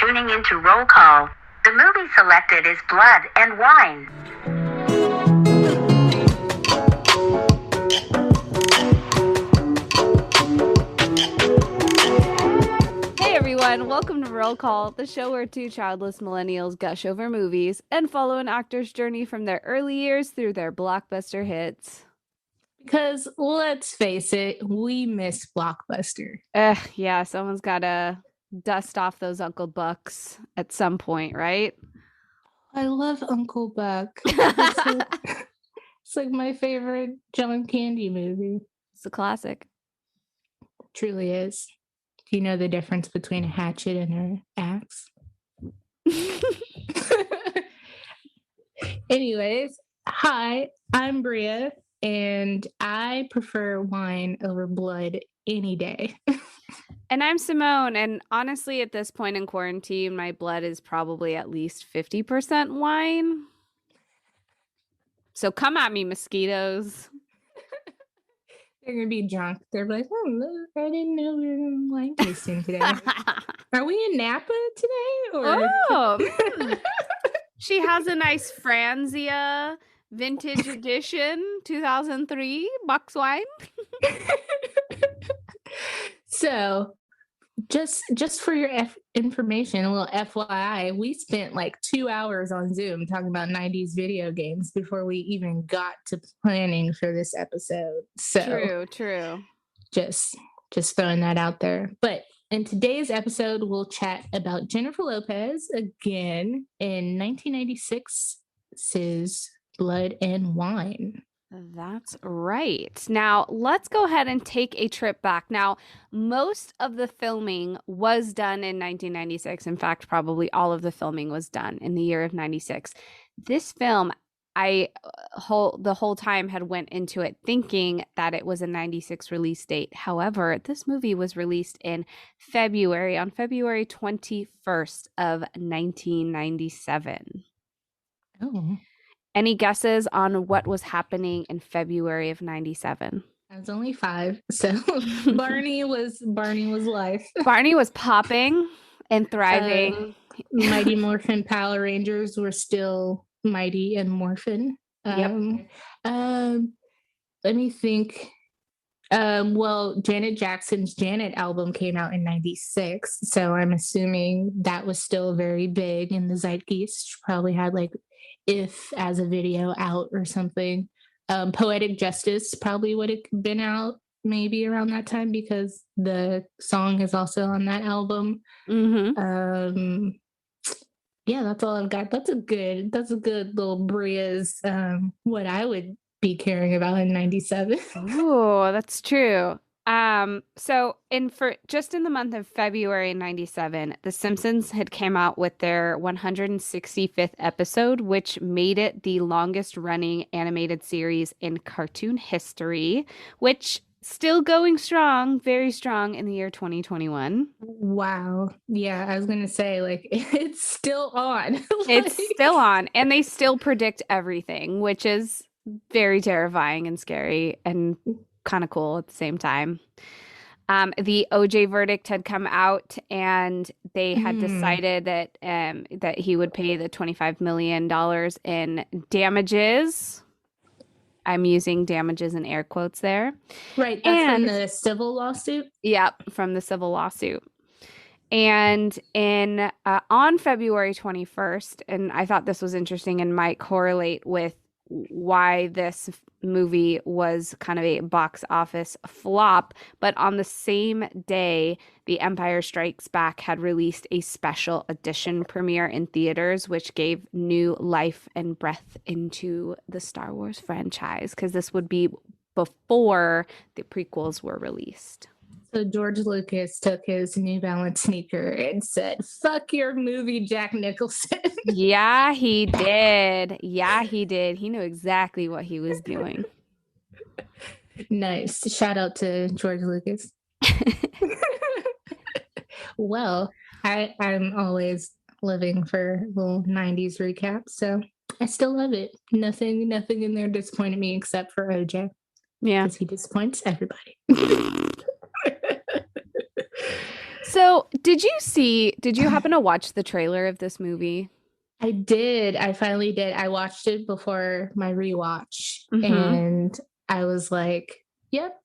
tuning into Roll Call. The movie selected is Blood and Wine. Hey everyone, welcome to Roll Call, the show where two childless millennials gush over movies and follow an actor's journey from their early years through their blockbuster hits. Because let's face it, we miss Blockbuster. Yeah, someone's gotta dust off those Uncle Bucks at some point, right? I love Uncle Buck. It's like my favorite John Candy movie. It's a classic. It truly is. Do you know the difference between a hatchet and an axe? Anyways, hi, I'm Bria, and I prefer wine over blood any day. And I'm Simone, and honestly, at this point in quarantine, my blood is probably at least 50% wine. So come at me, mosquitoes. They're going to be drunk. They're like, oh, look, I didn't know we were going to wine tasting today. Are we in Napa today? Or... Oh, she has a nice Franzia vintage edition 2003 box wine. So, just for your information, a little FYI, we spent like 2 hours on Zoom talking about 90s video games before we even got to planning for this episode. So True. Just throwing that out there. But in today's episode, we'll chat about Jennifer Lopez again in 1996's Blood and Wine. That's right. Now, let's go ahead and take a trip back. Now, most of the filming was done in 1996. In fact, probably all of the filming was done in the year of 96. This film, the whole time had went into it thinking that it was a 96 release date. However, this movie was released in February, on February 21st of 1997. Oh. Any guesses on what was happening in February of 97? I was only 5, so Barney was life. Barney was popping and thriving. Mighty Morphin Power Rangers were still mighty and morphin. Yep. Let me think. Well, Janet Jackson's Janet album came out in 96, so I'm assuming that was still very big in the zeitgeist. She probably had like If as a video out or something. Poetic Justice probably would have been out maybe around that time because the song is also on that album. Mm-hmm. Yeah, that's all I've got. That's a good little Bria's what I would be caring about in 97. Oh, that's true. So in the month of February 97, The Simpsons had came out with their 165th episode, which made it the longest running animated series in cartoon history, which still going strong, very strong in the year 2021. Wow. Yeah, I was going to say, like, it's still on. It's still on, and they still predict everything, which is very terrifying and scary and kind of cool at the same time. The OJ verdict had come out, and they had decided that that he would pay the $25 million in damages. I'm using damages in air quotes there. Right, that's from the civil lawsuit? Yep, from the civil lawsuit. And on February 21st, and I thought this was interesting and might correlate with why this movie was kind of a box office flop, but on the same day, The Empire Strikes Back had released a special edition premiere in theaters, which gave new life and breath into the Star Wars franchise, because this would be before the prequels were released. So George Lucas took his New Balance sneaker and said, "Fuck your movie, Jack Nicholson." Yeah, he did. He knew exactly what he was doing. Nice. Shout out to George Lucas. Well, I'm always living for little 90s recaps, so I still love it. Nothing in there disappointed me except for OJ. Yeah. Because he disappoints everybody. So, did you happen to watch the trailer of this movie? I did. I finally did. I watched it before my rewatch, Mm-hmm. and I was like, yep,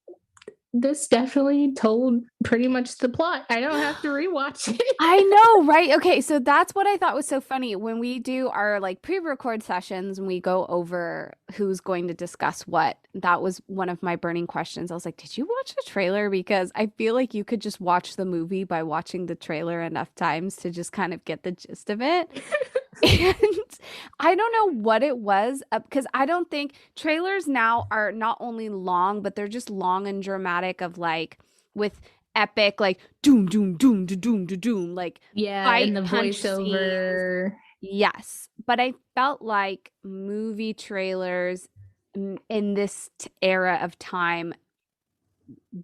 this definitely told pretty much the plot. I don't have to rewatch it. I know, right? Okay, so that's what I thought was so funny when we do our like pre-record sessions and we go over who's going to discuss what. That was one of my burning questions. I was like, "Did you watch the trailer?" Because I feel like you could just watch the movie by watching the trailer enough times to just kind of get the gist of it. And I don't know what it was because I don't think trailers now are not only long, but they're just long and dramatic of like with epic like doom doom doom doom doom doom doom like Yeah, and fight the punch scenes. voiceover. Yes, but I felt like movie trailers in this era of time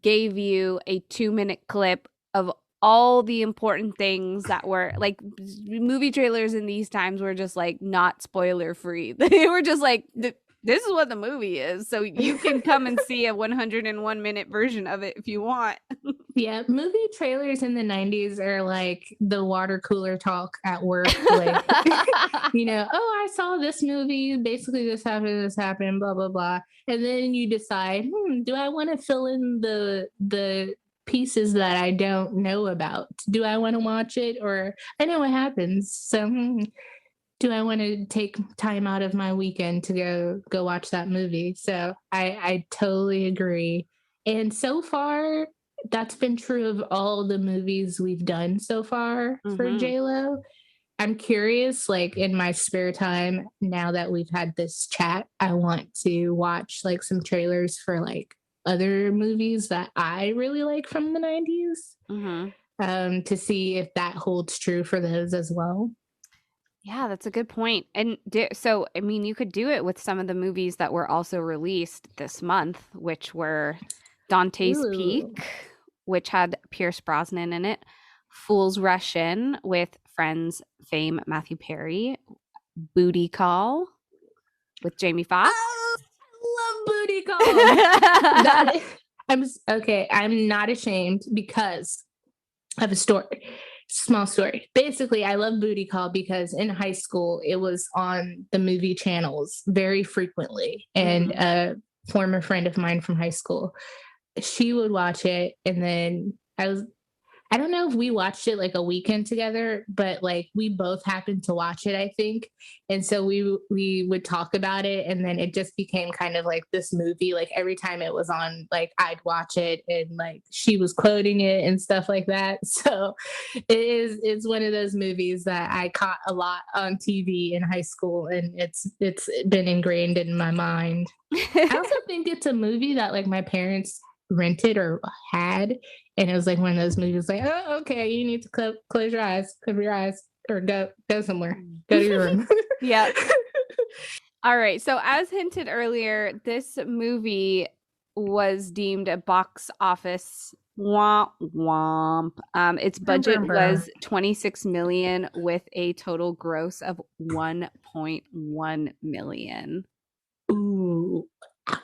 gave you a 2 minute clip of all the important things that were like movie trailers in these times were just like not spoiler free. They were just like, this is what the movie is. So you can come and see a 101-minute version of it if you want. Yeah, movie trailers in the 90s are like the water cooler talk at work. Like, oh, I saw this movie. Basically, this happened, blah, blah, blah. And then you decide, do I want to fill in the pieces that I don't know about? Do I want to watch it? Or I know what happens. So do I want to take time out of my weekend to go watch that movie? So I totally agree. And so far, that's been true of all the movies we've done so far for Mm-hmm. J.Lo. I'm curious, like in my spare time, now that we've had this chat, I want to watch like some trailers for like other movies that I really like from the 90s, Mm-hmm. to see if that holds true for those as well. Yeah, that's a good point. And so, I mean, you could do it with some of the movies that were also released this month, which were Dante's Ooh. Peak, which had Pierce Brosnan in it, Fool's Rush In with Friends fame Matthew Perry, Booty Call with Jamie Foxx. Oh, I love booty call. That is, okay. I'm not ashamed because I have a story. Small story. Basically, I love booty call because in high school it was on the movie channels very frequently, and Mhm. a former friend of mine from high school, she would watch it, and then I don't know if we watched it like a weekend together, but like we both happened to watch it, I think. And so we would talk about it, and then it just became kind of like this movie. Like every time it was on, like I'd watch it, and like she was quoting it and stuff like that. So it's one of those movies that I caught a lot on TV in high school, and it's been ingrained in my mind. I also think it's a movie that like my parents rented or had, and it was like one of those movies like, oh, okay, you need to close your eyes, cover your eyes, or go somewhere, go to your room. Yep. All right. So, as hinted earlier, this movie was deemed a box office womp womp. Its budget was 26 million with a total gross of 1.1 million. Ooh, ouch.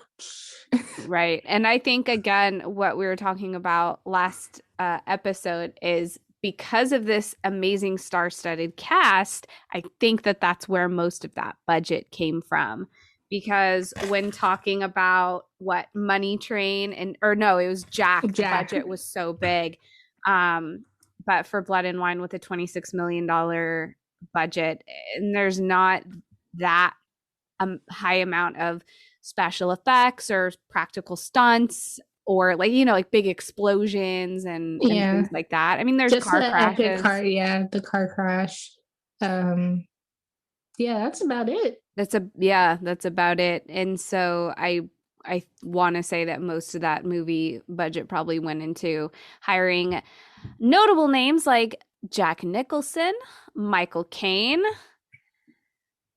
Right. And I think, again, what we were talking about last episode is because of this amazing star studded cast, I think that that's where most of that budget came from. Because when talking about what Money Train or no, it was Jack, the Jack. budget was so big. But for Blood and Wine with a $26 million budget, and there's not that high amount of special effects or practical stunts or like like big explosions and things like that. I mean, there's just car the epic crashes. the car crash. Yeah, that's about it. That's about it. And so I want to say that most of that movie budget probably went into hiring notable names like Jack Nicholson, Michael Caine,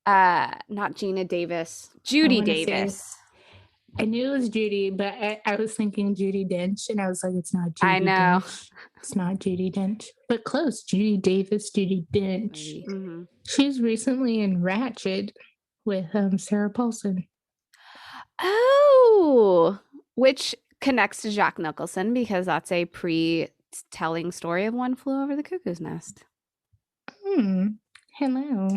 not Gina Davis, Judy Davis. I knew it was Judy, but I was thinking Judi Dench, and I was like, it's not Judi I know. Dench. It's not Judi Dench, but close. Judy Davis, Judi Dench. Mm-hmm. She's recently in Ratched with Sarah Paulson. Oh, which connects to Jack Nicholson because that's a telling story of One Flew Over the Cuckoo's Nest. Hello.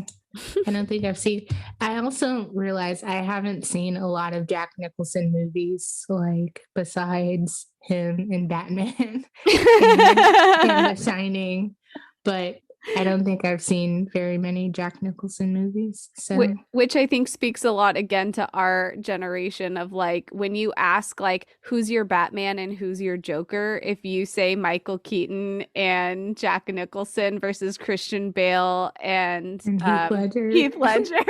I don't think I've seen. I also realize I haven't seen a lot of Jack Nicholson movies, like besides him in Batman and The Shining, but I don't think I've seen very many Jack Nicholson movies. So, which I think speaks a lot again to our generation of like when you ask like who's your Batman and who's your Joker, if you say Michael Keaton and Jack Nicholson versus Christian Bale and Heath Ledger.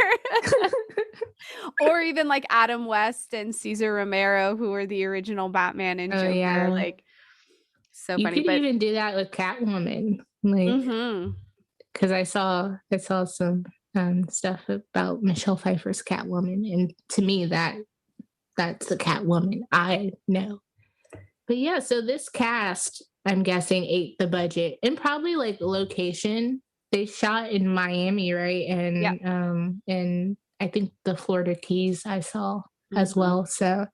Or even like Adam West and Cesar Romero, who were the original Batman and Joker. Yeah. Like, so you funny. You could even do that with Catwoman. Like, because I saw some stuff about Michelle Pfeiffer's Catwoman, and to me that's the Catwoman I know. But yeah, so this cast, I'm guessing, ate the budget, and probably like location. They shot in Miami, right? And and I think the Florida Keys I saw as well. So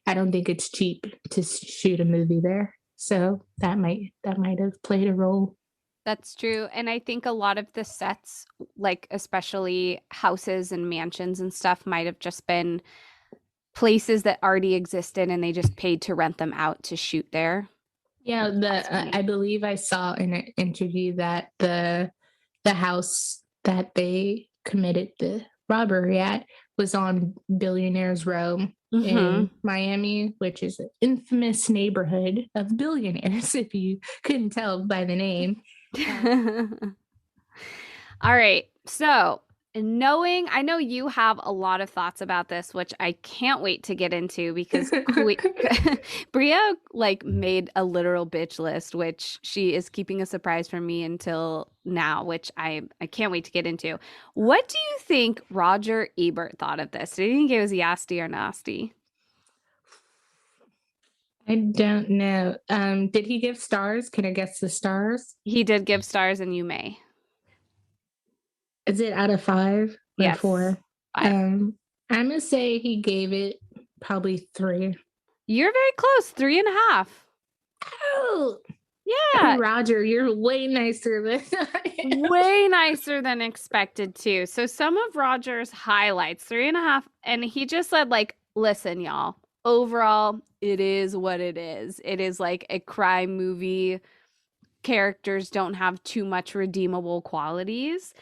I don't think it's cheap to shoot a movie there. So that might have played a role. That's true. And I think a lot of the sets, like especially houses and mansions and stuff, might have just been places that already existed and they just paid to rent them out to shoot there. Yeah, I believe I saw in an interview that the house that they committed the robbery at was on Billionaires Row in Miami, which is an infamous neighborhood of billionaires, if you couldn't tell by the name. All right. So I know you have a lot of thoughts about this, which I can't wait to get into because Bria like made a literal bitch list, which she is keeping a surprise from me until now, which I can't wait to get into. What do you think Roger Ebert thought of this? Did you think it was yasty or nasty? I don't know. Did he give stars? Can I guess the stars? He did give stars, and you may. Is it out of 5 or 4? 5. I'm gonna say he gave it probably 3. You're very close. 3.5. Oh, yeah. Oh, Roger, you're way nicer than way nicer than expected too. So some of Roger's highlights, 3.5, and he just said like, listen, y'all. Overall, it is what it is. It is like a crime movie. Characters don't have too much redeemable qualities.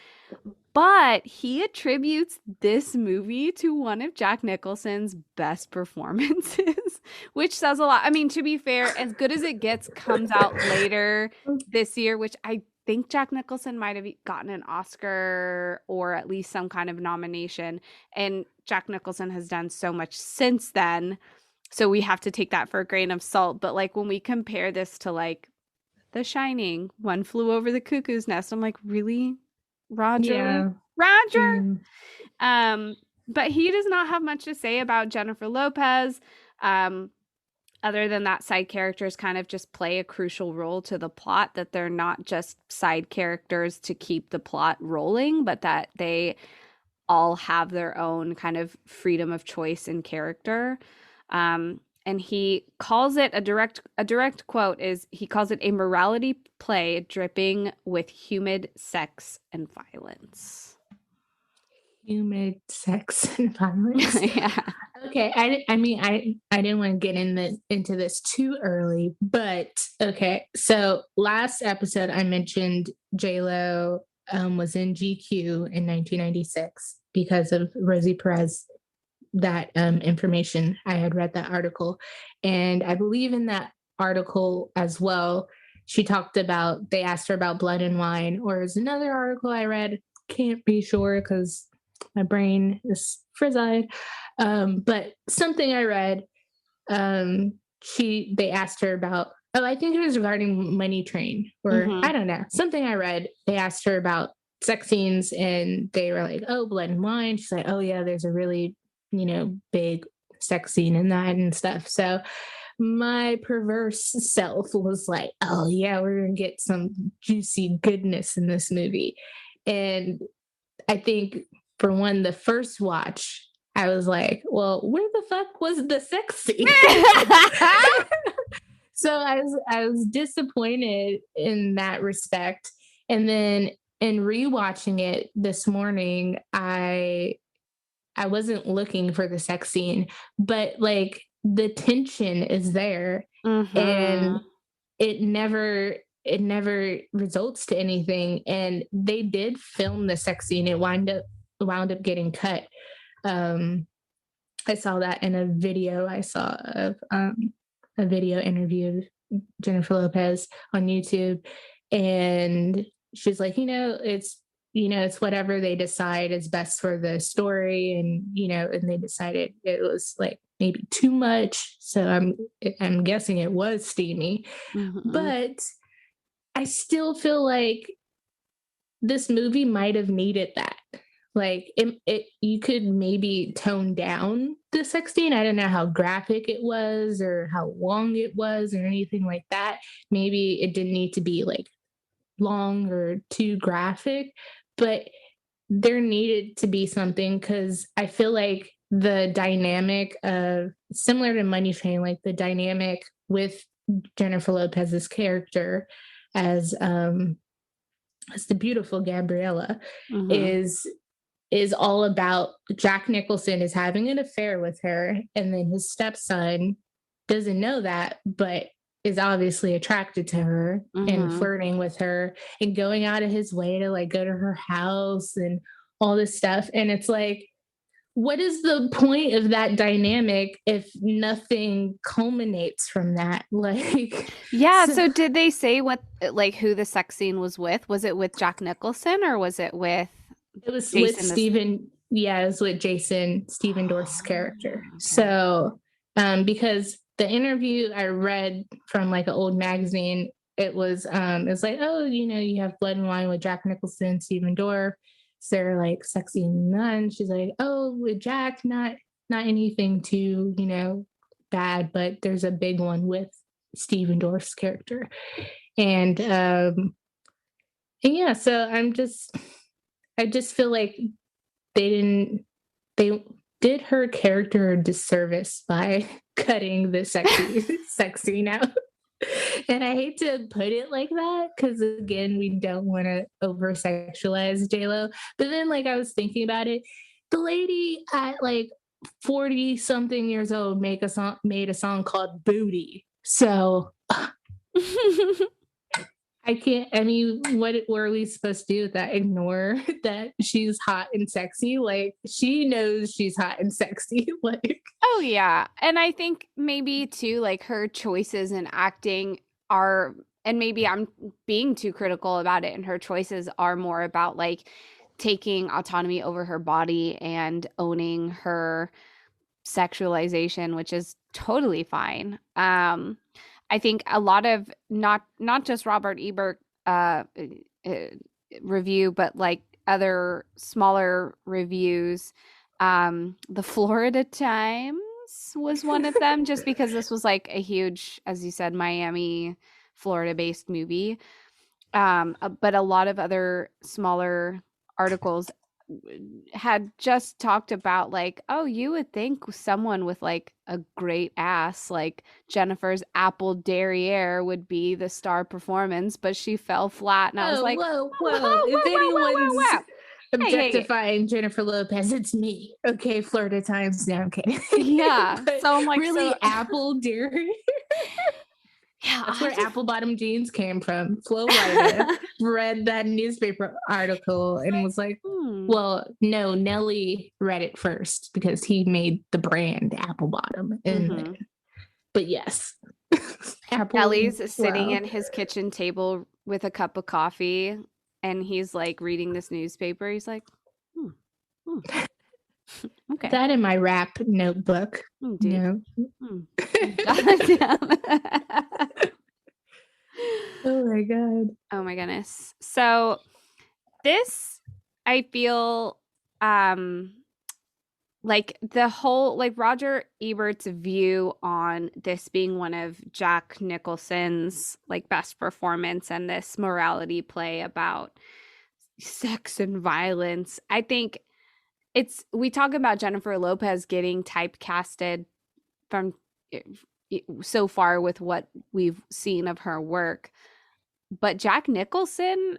But he attributes this movie to one of Jack Nicholson's best performances, which says a lot. I mean, to be fair, As Good as It Gets comes out later this year, which I think Jack Nicholson might have gotten an Oscar or at least some kind of nomination. And Jack Nicholson has done so much since then. So we have to take that for a grain of salt. But like when we compare this to like The Shining, One Flew Over the Cuckoo's Nest, I'm like, really? Roger? Yeah. Roger? But he does not have much to say about Jennifer Lopez. Other than that, side characters kind of just play a crucial role to the plot, that they're not just side characters to keep the plot rolling, but that they all have their own kind of freedom of choice and character. And he calls it a direct quote is he calls it a morality play dripping with humid sex and violence. Humid sex and violence. Yeah. Okay. I didn't want to get into this too early, but okay. So last episode I mentioned J.Lo was in GQ in 1996 because of Rosie Perez. That information. I had read that article, and I believe in that article as well, she talked about, they asked her about Blood and Wine, or is another article I read, can't be sure because my brain is frizzled, but something I read, they asked her about, I think it was regarding Money Train, or I don't know, something I read, they asked her about sex scenes, and they were like, oh, Blood and Wine. She's like, oh yeah, there's a really big sex scene in that and stuff. So my perverse self was like, oh yeah, we're gonna get some juicy goodness in this movie. And I think for one, the first watch, I was like, well, where the fuck was the sex scene? So I was disappointed in that respect. And then in rewatching it this morning, I wasn't looking for the sex scene, but like the tension is there, and Mm-hmm. it never results to anything. And they did film the sex scene. It wound up getting cut. Um, I saw that in a video I saw of a video interview of Jennifer Lopez on YouTube, and she's like, it's whatever they decide is best for the story, and and they decided it was like maybe too much, so I'm guessing it was steamy, Mm-hmm. but I still feel like this movie might have needed that. Like you could maybe tone down the sex scene. I don't know how graphic it was or how long it was or anything like that. Maybe it didn't need to be like long or too graphic, but there needed to be something, because I feel like the dynamic of, similar to Money Train, like the dynamic with Jennifer Lopez's character as the beautiful Gabriella Mm-hmm. is all about Jack Nicholson is having an affair with her, and then his stepson doesn't know that, but is obviously attracted to her and Mm-hmm. flirting with her and going out of his way to like go to her house and all this stuff. And it's like, what is the point of that dynamic if nothing culminates from that? Like, Yeah, so so did they say what like who the sex scene was with? Was it with Jack Nicholson or was it with it was with Jason this Stephen. Yeah, it was with Stephen Dorff's character. Oh, okay. So, because the interview I read from like an old magazine, it's like, oh, you have Blood and Wine with Jack Nicholson, Stephen Dorff. So they're like sexy none. She's like, oh, with Jack, not anything too, bad, but there's a big one with Stephen Dorff's character. And yeah, so I just feel like they did her character a disservice by cutting the sex scene out. And I hate to put it like that, because again, we don't want to over sexualize J.Lo. But then, like, I was thinking about it, the lady at like 40 something years old made a song called Booty. So I can't. I mean, what were we supposed to do with that? Ignore that she's hot and sexy? Like, she knows she's hot and sexy. Like, Oh yeah. And I think maybe too like her choices in acting are and maybe I'm being too critical about it and her choices are more about like taking autonomy over her body and owning her sexualization, which is totally fine. I think a lot of not just Robert Ebert uh, review, but like other smaller reviews. The Florida Times was one of them, just because this was like a huge, as you said, Miami, Florida-based movie. But a lot of other smaller articles had just talked about like, oh, you would think someone with like a great ass like Jennifer's apple derriere would be the star performance, but she fell flat. And I was whoa, like, whoa, whoa, whoa, whoa. If whoa, whoa, whoa, anyone's whoa, whoa. Hey, hey, hey. objectifying Jennifer Lopez, it's me. Okay, Florida Times. No, I'm kidding. Yeah. But So I'm like, really, so Apple Deary. yeah, That's I where just apple bottom jeans came from. Flo Rida read that newspaper article and was like, hmm. well, no, Nelly read it first because he made the brand Apple Bottom. Mm-hmm. But yes, Apple, Ellie's sitting wow. at his kitchen table with a cup of coffee and he's like reading this newspaper. He's like, hmm, hmm, Put okay. that in my rap notebook. Dude. No. Mm. Goddamn. Oh my God. Oh my goodness. So this I feel um like the whole like Roger Ebert's view on this being one of Jack Nicholson's like best performance and this morality play about sex and violence. I think we talk about Jennifer Lopez getting typecasted from so far with what we've seen of her work. But Jack Nicholson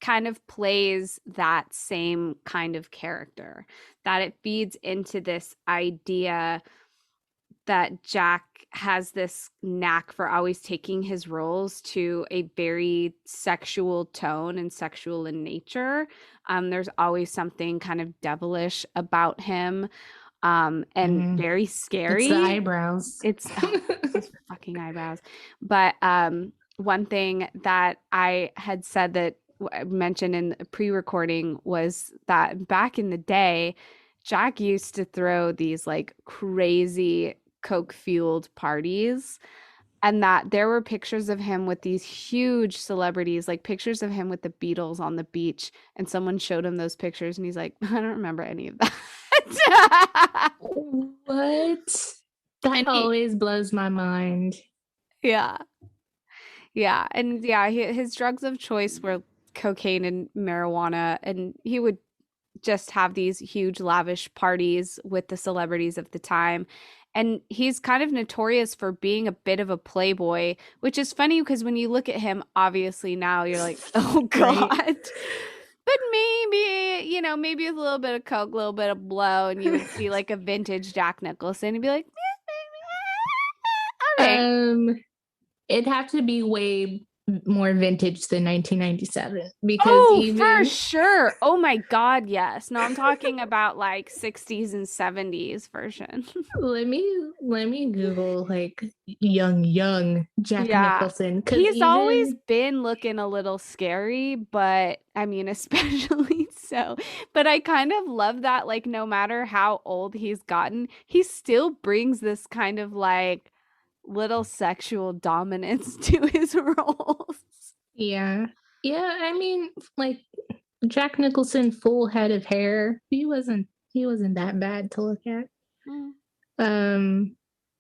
kind of plays that same kind of character, that it feeds into this idea that Jack has this knack for always taking his roles to a very sexual tone and sexual in nature. There's always something kind of devilish about him, and very scary. It's the eyebrows. It's those fucking eyebrows. But one thing that I had said that I mentioned in the pre-recording was that back in the day, Jack used to throw these like crazy coke-fueled parties, and that there were pictures of him with these huge celebrities, like pictures of him with the Beatles on the beach, and someone showed him those pictures and he's like, I don't remember any of that. What? That always blows my mind. Yeah. Yeah. And yeah, his drugs of choice were cocaine and marijuana, and he would just have these huge lavish parties with the celebrities of the time. And he's kind of notorious for being a bit of a playboy, which is funny because when you look at him, obviously now you're like, oh God. Right. But maybe, you know, maybe with a little bit of coke, a little bit of blow, and you would see like a vintage Jack Nicholson and be like, all right. It'd have to be way more vintage than 1997 because for sure. Oh my God, yes. No, I'm talking about like 60s and 70s version. let me Google like young Jack Nicholson. He's always been looking a little scary, but I mean, especially so. But I kind of love that, like, no matter how old he's gotten, he still brings this kind of like little sexual dominance to his roles. Yeah. I mean, like Jack Nicholson, full head of hair. He wasn't that bad to look at.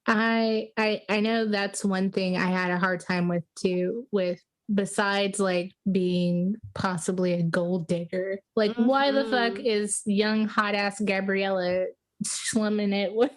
I know that's one thing I had a hard time with too. With besides like being possibly a gold digger, like why the fuck is young hot ass Gabriella slumming it with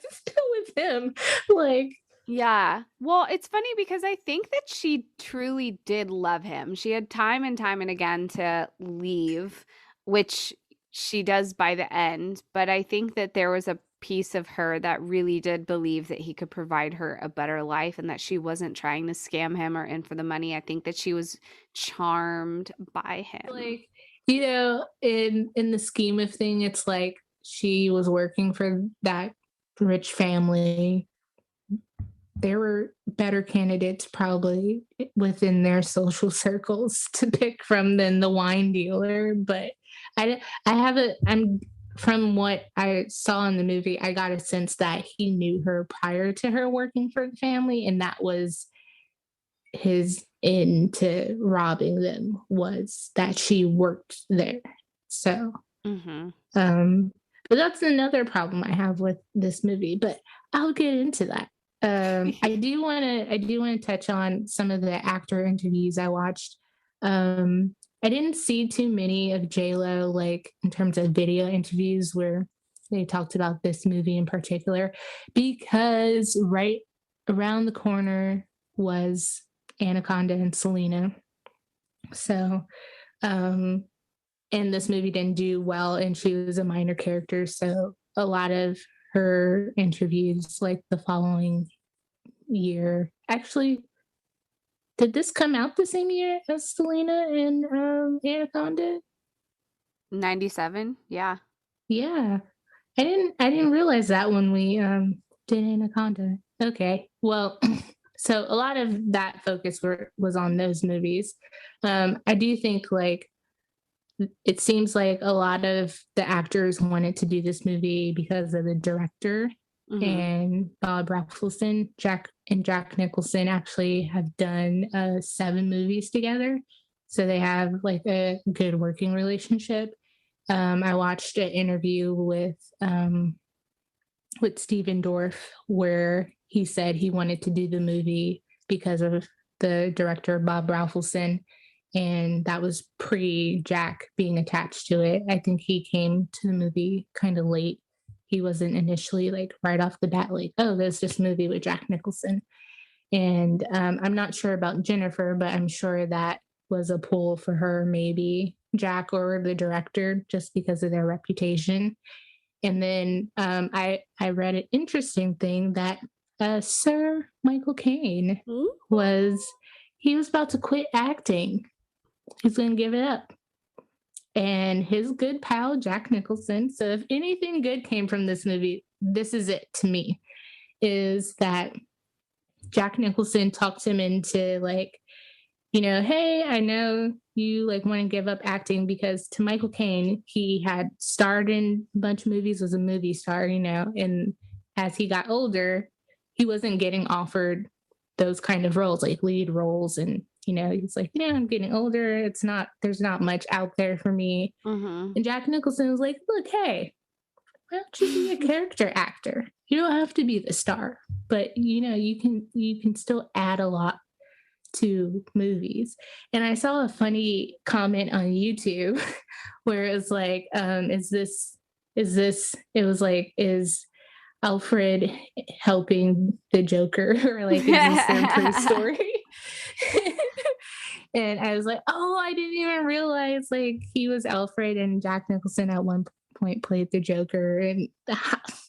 him? Like. Yeah. Well, it's funny because I think that she truly did love him. She had time and time and again to leave, which she does by the end. But I think that there was a piece of her that really did believe that he could provide her a better life and that she wasn't trying to scam him or in for the money. I think that she was charmed by him. Like, you know, in the scheme of thing, it's like she was working for that rich family. There were better candidates probably within their social circles to pick from than the wine dealer. But I'm from what I saw in the movie, I got a sense that he knew her prior to her working for the family, and that was his into robbing them, was that she worked there. So, but that's another problem I have with this movie. But I'll get into that. I do want to touch on some of the actor interviews I watched. I didn't see too many of J.Lo, like in terms of video interviews where they talked about this movie in particular, because right around the corner was Anaconda and Selena. So, and this movie didn't do well, and she was a minor character. So a lot of her interviews, like the following year, actually, did this come out the same year as Selena and Anaconda? 97. Yeah. I didn't realize that when we did Anaconda. Okay, well, so a lot of that focus was on those movies. I do think like it seems like a lot of the actors wanted to do this movie because of the director. And Bob Rafelson, Jack Nicholson actually have done 7 movies together. So they have like a good working relationship. I watched an interview with Stephen Dorff where he said he wanted to do the movie because of the director, Bob Rafelson. And that was pre-Jack being attached to it. I think he came to the movie kind of late. he wasn't initially like right off the bat like, oh, there's this movie with Jack Nicholson. And I'm not sure about Jennifer, but I'm sure that was a pull for her, maybe Jack or the director, just because of their reputation. And then I read an interesting thing that Sir Michael Caine he was about to quit acting. He's going to give it up. And his good pal, Jack Nicholson. So if anything good came from this movie, this is it to me, is that Jack Nicholson talked him into like, you know, hey, I know you like want to give up acting, because to Michael Caine, he had starred in a bunch of movies, was a movie star, you know, and as he got older, he wasn't getting offered those kind of roles, like lead roles. And, you know, he's like, yeah, I'm getting older. There's not much out there for me. Mm-hmm. And Jack Nicholson was like, look, hey, why don't you be a character actor? You don't have to be the star, but you know, you can still add a lot to movies. And I saw a funny comment on YouTube where it was like, is Alfred helping the Joker? Or like, is this their true story? And I was like, oh, I didn't even realize like he was Alfred and Jack Nicholson at one point played the Joker, and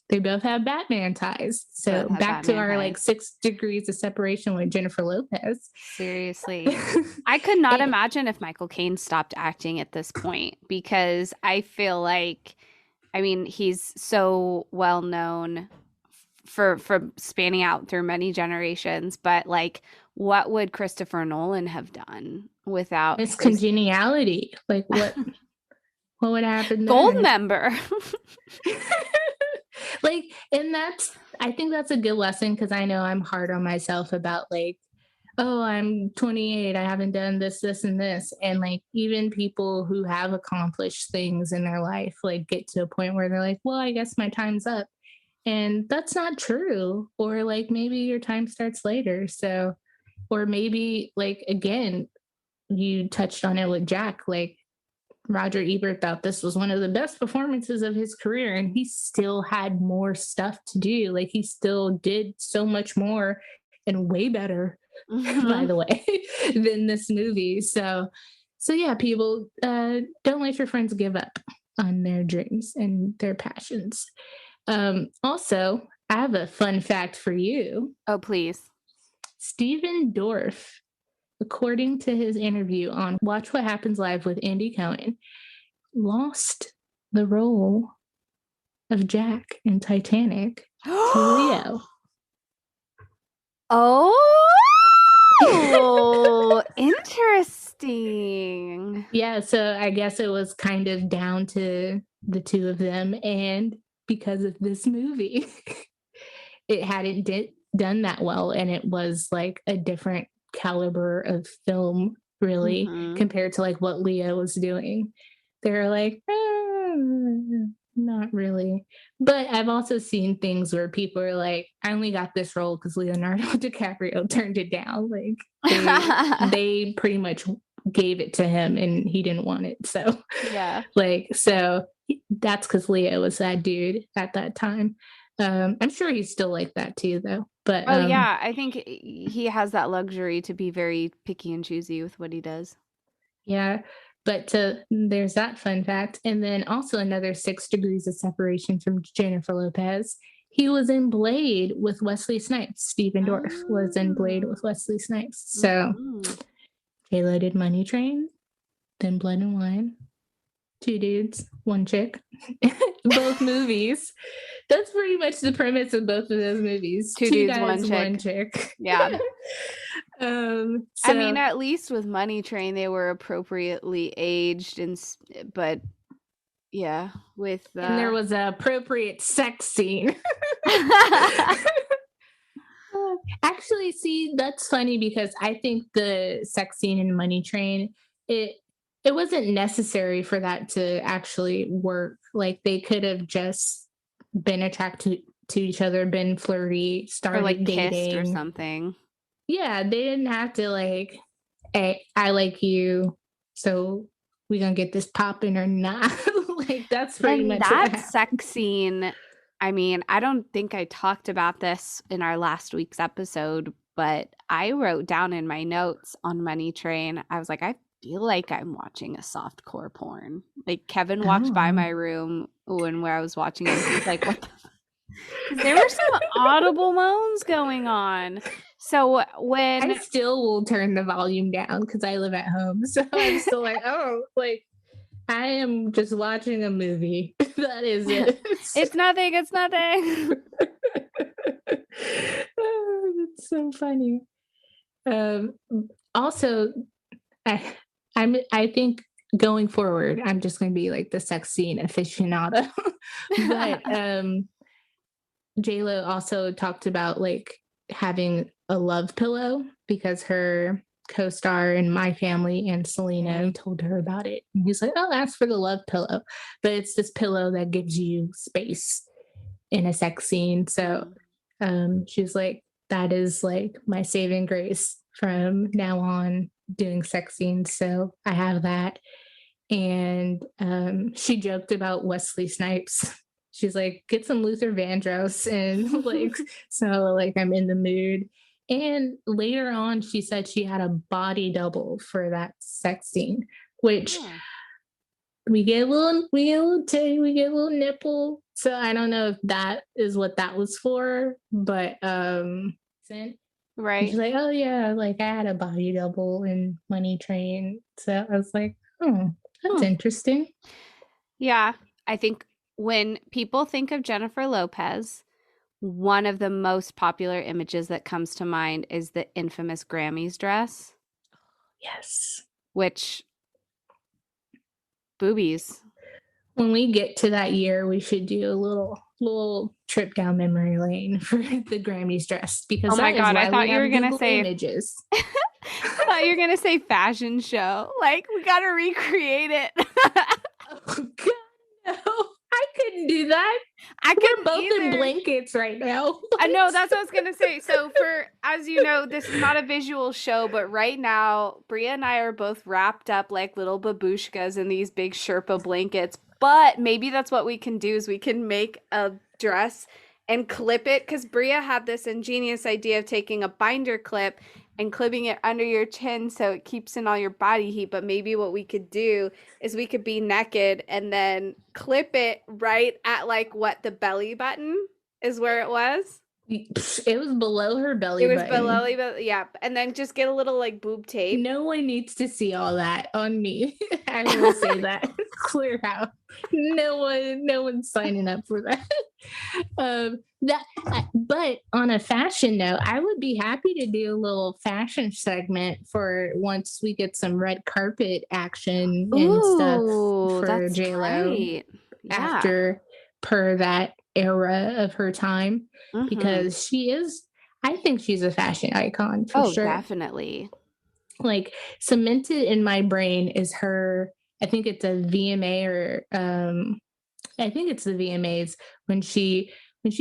they both have Batman ties. So back to our like 6 degrees of separation with Jennifer Lopez. Seriously. I could not imagine if Michael Caine stopped acting at this point, because I feel like, I mean, he's so well known for spanning out through many generations, but like, what would Christopher Nolan have done without his congeniality? Like what would happen there? Goldmember. Like, and I think that's a good lesson, because I know I'm hard on myself about like, oh, I'm 28, I haven't done this, and this. And like, even people who have accomplished things in their life, like get to a point where they're like, well, I guess my time's up. And that's not true. Or like, maybe your time starts later. So, or maybe like, again, you touched on it with Jack, like Roger Ebert thought this was one of the best performances of his career, and he still had more stuff to do. Like he still did so much more and way better, by the way, than this movie. So yeah, people, don't let your friends give up on their dreams and their passions. Also, I have a fun fact for you. Oh, please. Stephen Dorff, according to his interview on Watch What Happens Live with Andy Cohen, lost the role of Jack in Titanic to Leo. Oh, interesting. Yeah, so I guess it was kind of down to the two of them, and because of this movie, it hadn't done that well, and it was like a different caliber of film, really, compared to like what Leo was doing. They're like, not really. But I've also seen things where people are like, I only got this role because Leonardo DiCaprio turned it down. Like they pretty much gave it to him and he didn't want it. So yeah, like, so that's because Leo was that dude at that time. I'm sure he's still like that too, though. But yeah, I think he has that luxury to be very picky and choosy with what he does. Yeah, but there's that fun fact. And then also another 6 degrees of separation from Jennifer Lopez. He was in Blade with Wesley Snipes. Stephen Dorff was in Blade with Wesley Snipes. So J.Lo did Money Train, then Blood and Wine. 2 dudes, 1 chick. Both movies. That's pretty much the premise of both of those movies. 2 dudes, guys, 1 chick. Yeah. So, I mean, at least with Money Train, they were appropriately aged, but yeah, with and there was an appropriate sex scene. Actually, see, that's funny because I think the sex scene in Money Train, it wasn't necessary for that to actually work. Like they could have just been attracted to each other, been flirty, started or like dating kissed or something. Yeah, they didn't have to like, hey, I like you, so we gonna get this popping or not. Like that's pretty much that sex scene I mean, I don't think I talked about this in our last week's episode, but I wrote down in my notes on Money Train, I was like, I feel like I'm watching a softcore porn. Like Kevin walked by my room when where I was watching it. He's like, what the because there were some audible moans going on. So when I still will turn the volume down because I live at home. So I'm still like, oh, like I am just watching a movie. That is it. it's nothing. Oh, that's so funny. Also, I think going forward, I'm just going to be like the sex scene aficionado. But J.Lo also talked about like having a love pillow because her co-star in My Family and Selena told her about it. And he's like, oh, ask for the love pillow. But it's this pillow that gives you space in a sex scene. So she's like, that is like my saving grace from now on doing sex scenes. So I have that. And she joked about Wesley Snipes. She's like, get some Luther Vandross and like, so like I'm in the mood. And later on, she said she had a body double for that sex scene, which we get a little titty, we get a little nipple. So I don't know if that is what that was for, but right. she's like, oh yeah, like I had a body double in Money Train. So I was like, oh, that's interesting. Yeah, I think when people think of Jennifer Lopez, one of the most popular images that comes to mind is the infamous Grammys dress. Yes. Which boobies. When we get to that year, we should do a little trip down memory lane for the Grammys dress because oh my god, I thought you were gonna say images. I thought you were gonna say fashion show. Like we gotta recreate it. Oh god, no! I couldn't do that. We're both in blankets right now. I know that's what I was gonna say. So for as you know, this is not a visual show, but right now, Bria and I are both wrapped up like little babushkas in these big Sherpa blankets. But maybe that's what we can do is we can make a dress and clip it because Bria had this ingenious idea of taking a binder clip and clipping it under your chin so it keeps in all your body heat. But maybe what we could do is we could be naked and then clip it right at like what the belly button is where it was. It was below her belly button. It was below, yeah. And then just get a little like boob tape. No one needs to see all that on me. I will say that clear out. No one's signing up for that. But on a fashion note, I would be happy to do a little fashion segment for once we get some red carpet action and stuff for J.Lo after per that era of her time because I think she's a fashion icon for sure. Definitely. Like cemented in my brain is her, I think it's a VMA or I think it's the VMAs when she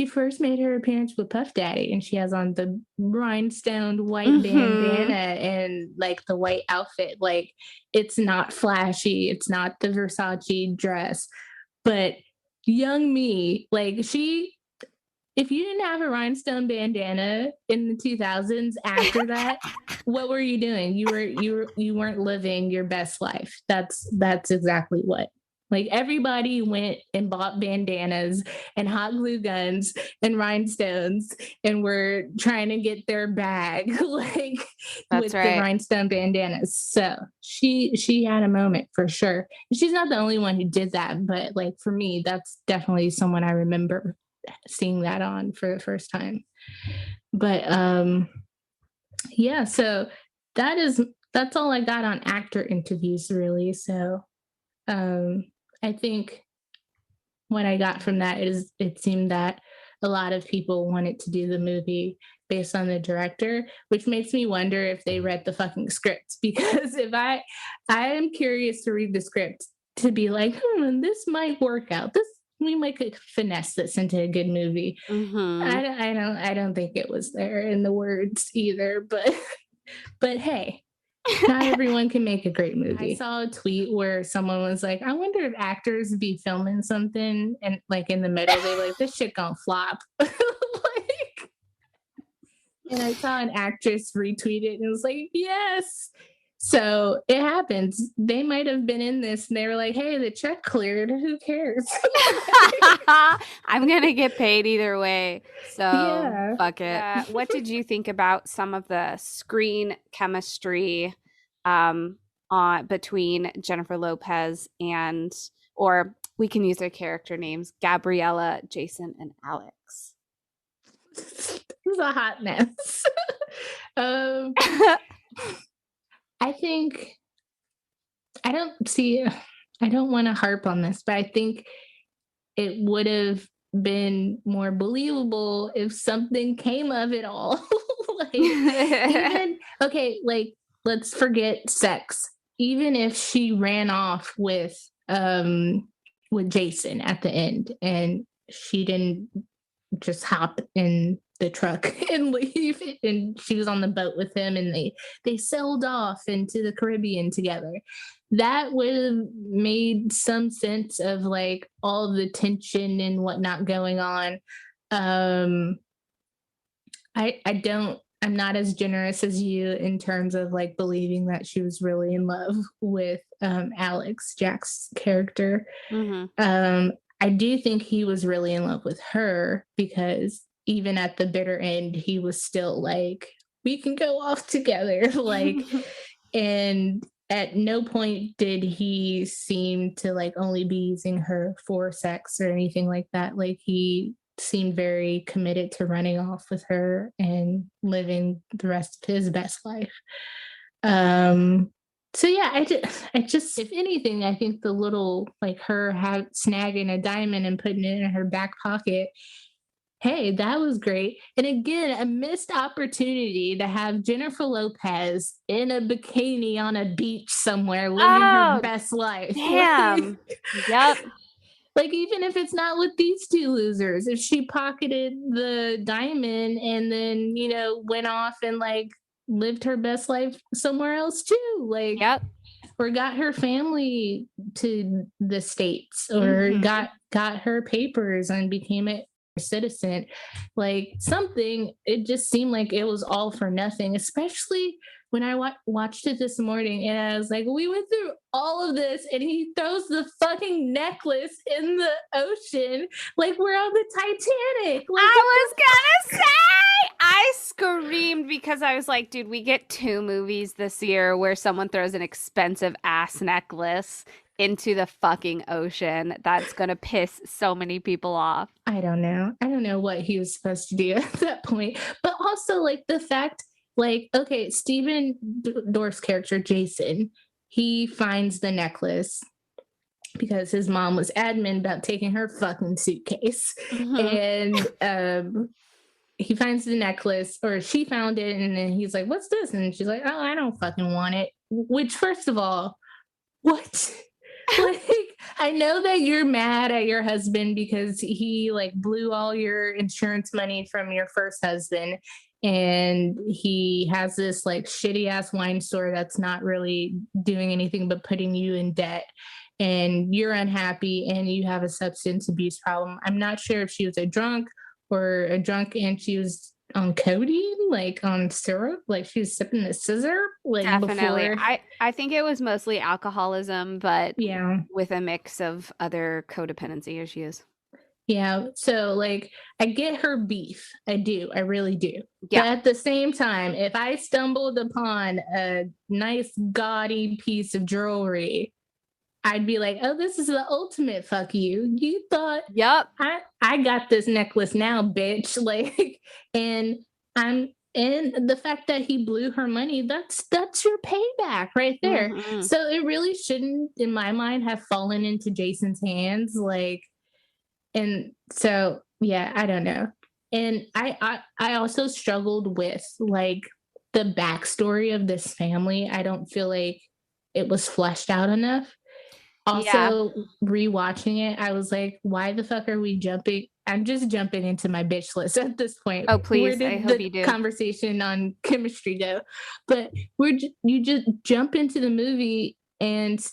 first made her appearance with Puff Daddy and she has on the rhinestone white bandana and like the white outfit. Like it's not flashy, it's not the Versace dress, but young me, like if you didn't have a rhinestone bandana in the 2000s after that, what were you doing? You weren't living your best life. That's exactly what. Like everybody went and bought bandanas and hot glue guns and rhinestones and were trying to get their bag like with the rhinestone bandanas. So she had a moment for sure. She's not the only one who did that, but like for me, that's definitely someone I remember seeing that on for the first time. But yeah, so that's all I got on actor interviews really. So I think what I got from that is it seemed that a lot of people wanted to do the movie based on the director, which makes me wonder if they read the fucking script. Because if I am curious to read the script to be like, this might work out. We might finesse this into a good movie. I don't think it was there in the words either, but hey, Not everyone can make a great movie. I saw a tweet where someone was like, I wonder if actors be filming something and like in the middle, they're like, this shit gonna flop. Like, and I saw an actress retweet it and it was like, yes. So it happens. They might have been in this and they were like, hey, the check cleared. Who cares? I'm going to get paid either way. So Yeah. fuck it. What did you think about some of the screen chemistry between Jennifer Lopez and, or we can use their character names, Gabriella, Jason, and Alex? This is a hot mess. I think I don't want to harp on this, but I think it would have been more believable if something came of it all. Like let's forget sex. Even if she ran off with Jason at the end and she didn't just hop in the truck and leave, and she was on the boat with him and they sailed off into the Caribbean together, that would have made some sense of like all the tension and whatnot going on. I'm not as generous as you in terms of like believing that she was really in love with Alex, Jack's character. I do think he was really in love with her because even at the bitter end, he was still like, we can go off together. Like, and at no point did he seem to like only be using her for sex or anything like that. Like, he seemed very committed to running off with her and living the rest of his best life. So yeah, I just, if anything, I think the little like her snagging a diamond and putting it in her back pocket, hey, that was great. And again, a missed opportunity to have Jennifer Lopez in a bikini on a beach somewhere living her best life. Damn. Yep. Like, even if it's not with these two losers, if she pocketed the diamond and then, you know, went off and like lived her best life somewhere else too, like, yep, or got her family to the States, or got her papers and became a citizen, like something, it just seemed like it was all for nothing, especially when I watched it this morning and I was like, we went through all of this and he throws the fucking necklace in the ocean like we're on the Titanic. Like, I was gonna say, I screamed because I was like, dude, we get 2 movies this year where someone throws an expensive ass necklace into the fucking ocean. That's gonna piss so many people off. I don't know what he was supposed to do at that point, but also like the fact, like, okay, Stephen Dorff's character, Jason, he finds the necklace because his mom was adamant about taking her fucking suitcase. And he finds the necklace, or she found it, and then he's like, what's this? And she's like, oh, I don't fucking want it. Which, first of all, what? Like, I know that you're mad at your husband because he like blew all your insurance money from your first husband, and he has this like shitty ass wine store that's not really doing anything but putting you in debt, and you're unhappy and you have a substance abuse problem. I'm not sure if she was a drunk and she was on codeine, like on syrup, like she was sipping the scissor, like definitely before. I think it was mostly alcoholism, but yeah, with a mix of other codependency issues. Yeah. So like, I get her beef. I do. I really do. Yeah. But at the same time, if I stumbled upon a nice gaudy piece of jewelry, I'd be like, oh, this is the ultimate fuck you. You thought, yep, I got this necklace now, bitch. Like, and the fact that he blew her money, that's your payback right there. So it really shouldn't, in my mind, have fallen into Jason's hands. Like, and so, yeah, I don't know. And I also struggled with like the backstory of this family. I don't feel like it was fleshed out enough. Also, rewatching it, I was like, why the fuck are we jumping? I'm just jumping into my bitch list at this point. Oh, Where please. I did hope the you do. conversation on chemistry go? But you just jump into the movie and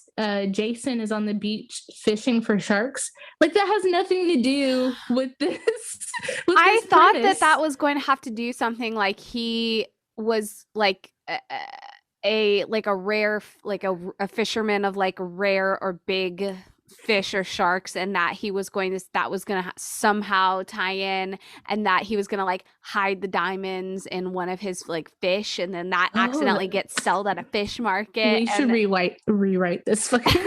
Jason is on the beach fishing for sharks. Like that has nothing to do with this. I thought premise. that was going to have to do something like he was like a like a rare like a fisherman of like rare or big fish or sharks, and that he was going to that was going to somehow tie in, and that he was going to like hide the diamonds in one of his like fish, and then that accidentally gets sold at a fish market. We should rewrite this fucking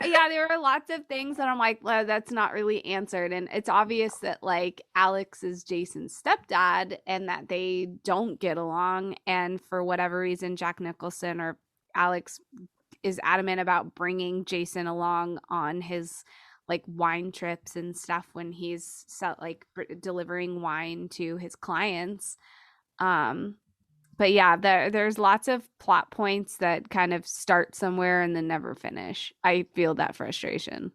yeah, there were lots of things that I'm like, well, that's not really answered. And it's obvious that like Alex is Jason's stepdad and that they don't get along. And for whatever reason, Jack Nicholson or Alex is adamant about bringing Jason along on his like wine trips and stuff when he's delivering wine to his clients. But yeah, there's lots of plot points that kind of start somewhere and then never finish. I feel that frustration.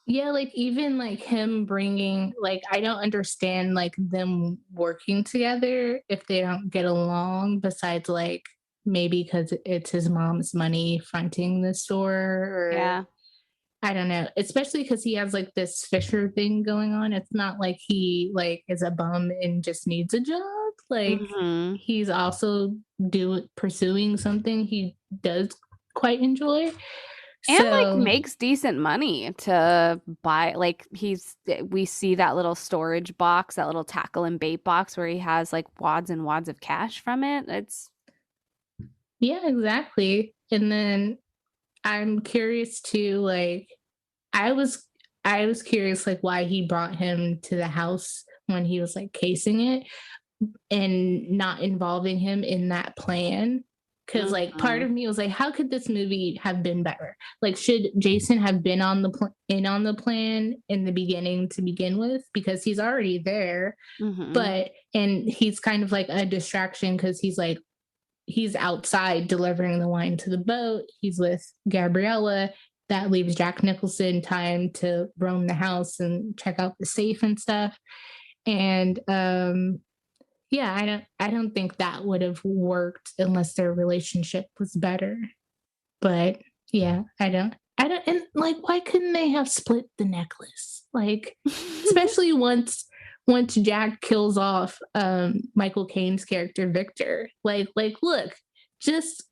Yeah, like even like him bringing, like, I don't understand like them working together if they don't get along, besides like maybe because it's his mom's money fronting the store, or Yeah. I don't know, especially because he has like this Fisher thing going on. It's not like he like is a bum and just needs a job. Like he's also pursuing something he does quite enjoy. And like makes decent money to buy, like we see that little storage box, that little tackle and bait box where he has like wads and wads of cash from it. Yeah, exactly. And then I'm curious too, like I was curious like why he brought him to the house when he was like casing it and not involving him in that plan. Because like part of me was like, how could this movie have been better? Like, should Jason have been on the on the plan in the beginning to begin with? Because he's already there, but and he's kind of like a distraction because he's outside delivering the wine to the boat. He's with Gabriella. That leaves Jack Nicholson time to roam the house and check out the safe and stuff. And yeah, I don't think that would have worked unless their relationship was better. But yeah, I don't and like why couldn't they have split the necklace? Like especially once Jack kills off Michael Caine's character Victor. Like look, just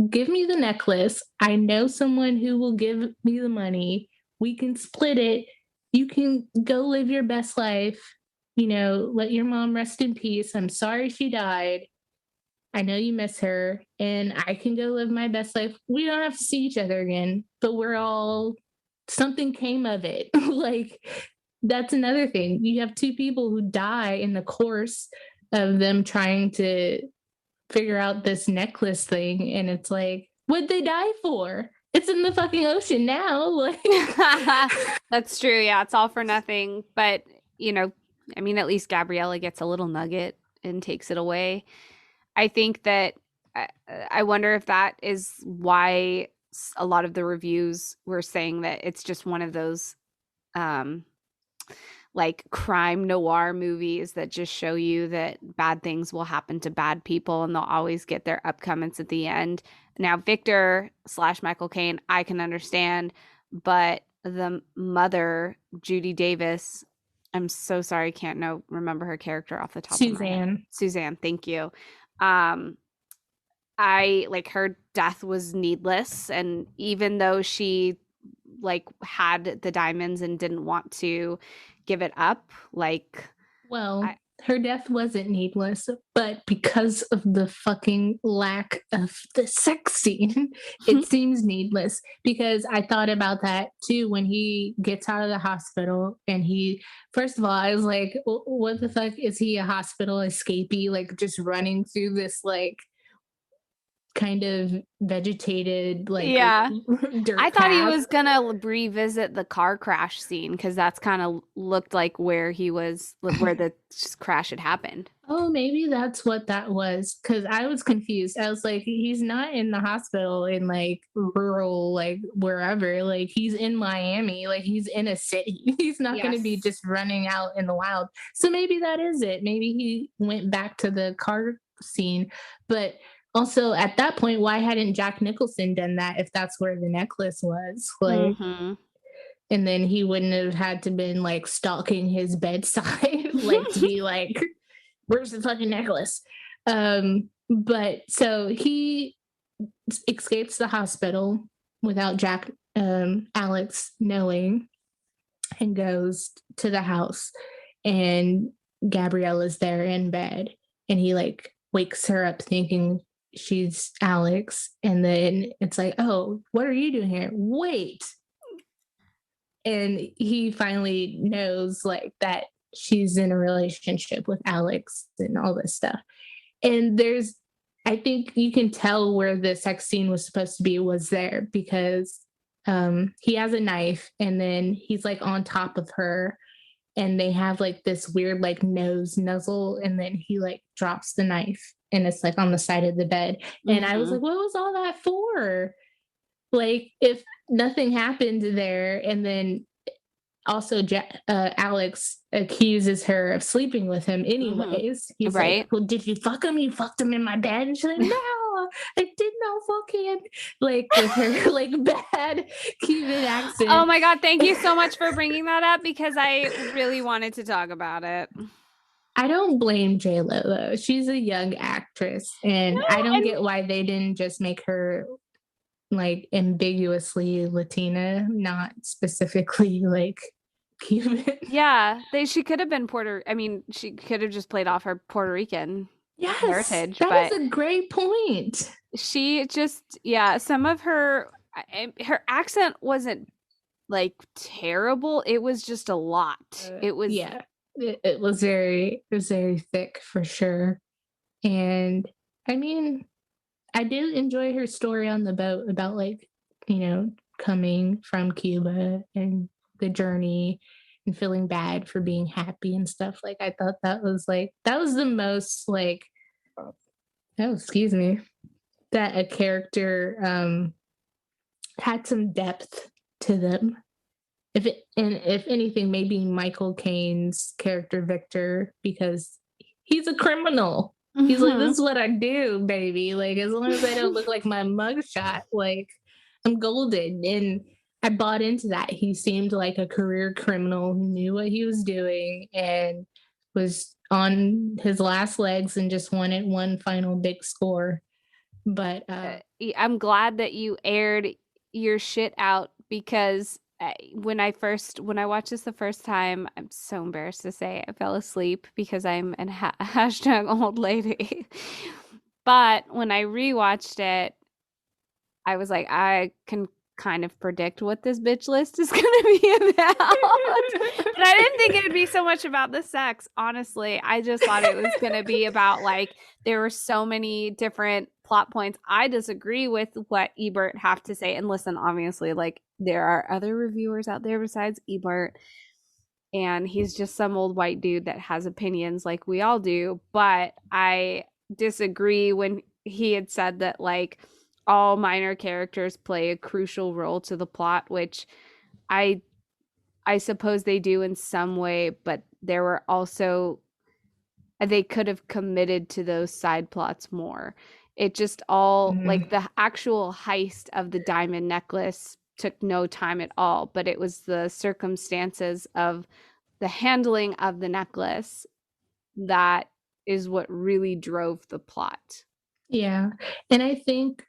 give me the necklace. I know someone who will give me the money. We can split it. You can go live your best life. You know, let your mom rest in peace. I'm sorry she died. I know you miss her, and I can go live my best life. We don't have to see each other again, but something came of it. Like, that's another thing. You have two people who die in the course of them trying to figure out this necklace thing, and it's like, what'd they die for? It's in the fucking ocean now. Like, that's true. Yeah, it's all for nothing. But you know, I mean, at least Gabriella gets a little nugget and takes it away. I think that I wonder if that is why a lot of the reviews were saying that it's just one of those like crime noir movies that just show you that bad things will happen to bad people and they'll always get their upcomings at the end. Now, Victor / Michael Caine, I can understand, but the mother, Judy Davis, I'm so sorry, can't remember her character off the top of my head. Suzanne, thank you. I like her death was needless, and even though she like had the diamonds and didn't want to give it up, like, well, her death wasn't needless, but because of the fucking lack of the sex scene, it seems needless. Because I thought about that too when he gets out of the hospital, and first of all, I was like, what the fuck, is he a hospital escapee, like just running through this like kind of vegetated, like Yeah. dirt I thought he path. was gonna revisit the car crash scene because that's kind of looked like where the crash had happened. Oh, maybe that's what that was. Because I was confused. I was like, he's not in the hospital in like rural, like wherever. Like he's in Miami. Like he's in a city. He's not going to be Yes. just running out in the wild. So maybe that is it. Maybe he went back to the car scene. But also at that point, why hadn't Jack Nicholson done that if that's where the necklace was? Like, Mhm. and then he wouldn't have had to been like stalking his bedside, like to be like, where's the fucking necklace? But so he escapes the hospital without Alex knowing, and goes to the house, and Gabriella's there in bed, and he like wakes her up thinking she's Alex, and then it's like, oh, what are you doing here? Wait. And he finally knows like that she's in a relationship with Alex and all this stuff. And I think you can tell where the sex scene was supposed to be was there, because he has a knife, and then he's like on top of her, and they have like this weird like nose nuzzle, and then he like drops the knife, and it's like on the side of the bed. And I was like, what was all that for? Like, if nothing happened there, and then also Alex accuses her of sleeping with him anyways. He's Right. like, well, did you fuck him? You fucked him in my bed? And she's like, no, I did not fuck him. Like with her like bad Cuban accent. Oh my God, thank you so much for bringing that up, because I really wanted to talk about it. I don't blame J.Lo though. She's a young actress, and I don't get why they didn't just make her like ambiguously Latina, not specifically like Cuban. Yeah, she could have been she could have just played off her Puerto Rican heritage, that but is a great point. she just, some of her accent wasn't like terrible. It was just a lot. It was it was very thick for sure. And I mean, I did enjoy her story on the boat about like, coming from Cuba and the journey and feeling bad for being happy and stuff. Like, I thought that was the most like, oh, excuse me, that a character had some depth to them. If anything, maybe Michael Caine's character Victor, because he's a criminal. He's like, this is what I do, baby. Like, as long as I don't look like my mugshot, like, I'm golden. And I bought into that. He seemed like a career criminal who knew what he was doing and was on his last legs and just wanted one final big score. But I'm glad that you aired your shit out, because when I watched this the first time, I'm so embarrassed to say I fell asleep because I'm an hashtag old lady. But when I rewatched it, I was like, I can kind of predict what this bitch list is going to be about. But I didn't think it would be so much about the sex, honestly. I just thought it was going to be about like, there were so many different plot points. I disagree with what Ebert have to say. And listen, obviously, like, there are other reviewers out there besides Ebert, and he's just some old white dude that has opinions like we all do. But I disagree when he had said that like all minor characters play a crucial role to the plot, which I suppose they do in some way, but there were also, they could have committed to those side plots more. It just all like the actual heist of the diamond necklace took no time at all, but it was the circumstances of the handling of the necklace that is what really drove the plot. Yeah. And I think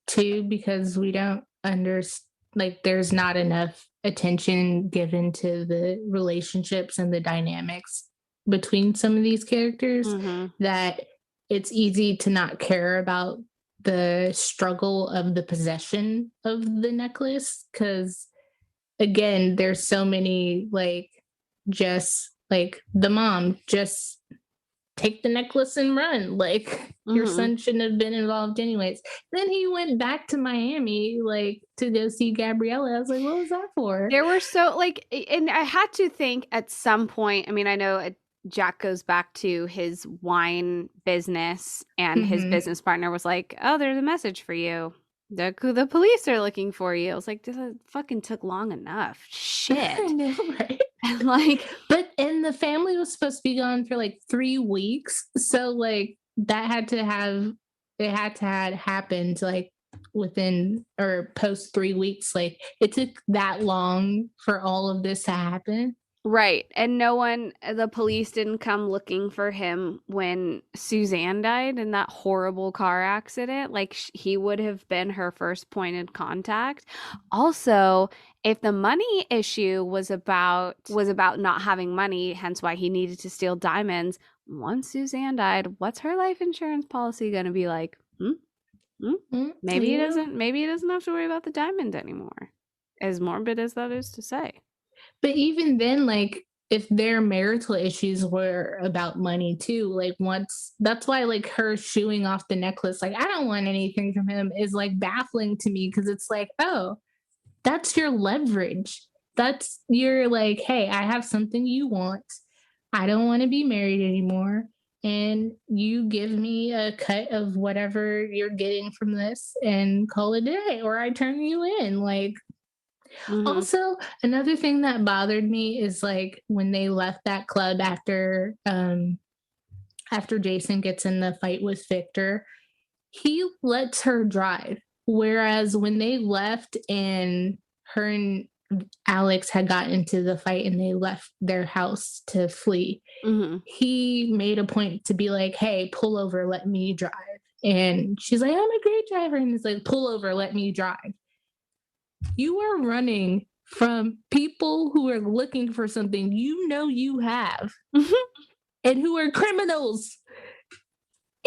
too, because we don't understand, like, there's not enough attention given to the relationships and the dynamics between some of these characters, that it's easy to not care about the struggle of the possession of the necklace, because again, there's so many like, just like the mom just take the necklace and run. Like, your son shouldn't have been involved anyways. Then he went back to Miami, like, to go see Gabriella. I was like, what was that for? There were so, like, and I had to think at some point, I mean, I know Jack goes back to his wine business, and his business partner was like, oh, there's a message for you. The police are looking for you. I was like, this fucking took long enough. Shit. I know, right? Like, and the family was supposed to be gone for like 3 weeks. So like that had to have happened like within or post 3 weeks. Like it took that long for all of this to happen. Right. And the police didn't come looking for him when Suzanne died in that horrible car accident. Like, he would have been her first point of contact. Also, if the money issue was about not having money, hence why he needed to steal diamonds, once Suzanne died, what's her life insurance policy going to be like? Maybe he doesn't have to worry about the diamond anymore. As morbid as that is to say. But even then, like, if their marital issues were about money too, like that's why like her shooing off the necklace, like, I don't want anything from him, is like baffling to me, because it's like, oh, that's your leverage. That's your like, hey, I have something you want. I don't want to be married anymore. And you give me a cut of whatever you're getting from this and call it a day, or I turn you in. Like, also, another thing that bothered me is like when they left that club after Jason gets in the fight with Victor, he lets her drive. Whereas when they left and her and Alex had gotten into the fight and they left their house to flee, he made a point to be like, hey, pull over, let me drive. And she's like, I'm a great driver. And he's like, pull over, let me drive. You are running from people who are looking for something you have and who are criminals.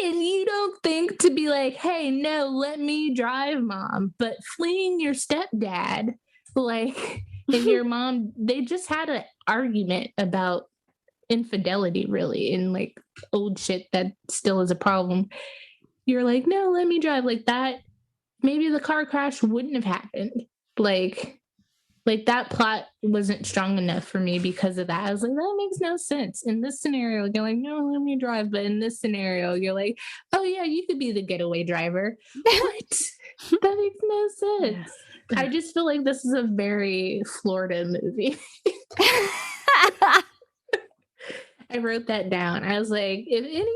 And you don't think to be like, hey, no, let me drive, Mom. But fleeing your stepdad, like, and your mom, they just had an argument about infidelity, really, and like old shit that still is a problem. You're like, no, let me drive. Like that, maybe the car crash wouldn't have happened. Like that plot wasn't strong enough for me because of that. I was like, that makes no sense. In this scenario, you're like, no, let me drive. But in this scenario, you're like, oh yeah, you could be the getaway driver. What? That makes no sense. I just feel like this is a very Florida movie. I wrote that down. I was like, if anything,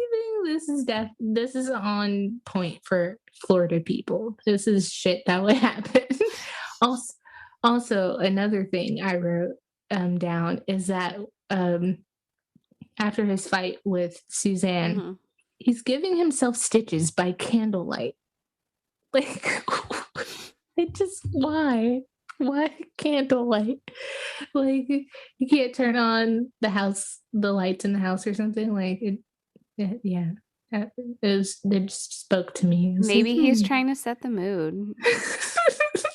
this is on point for Florida people. This is shit that would happen. Also, another thing I wrote down is that after his fight with Suzanne, he's giving himself stitches by candlelight. Like, why? Why candlelight? Like, you can't turn on the lights in the house or something. Like, it just spoke to me. Maybe he's trying to set the mood.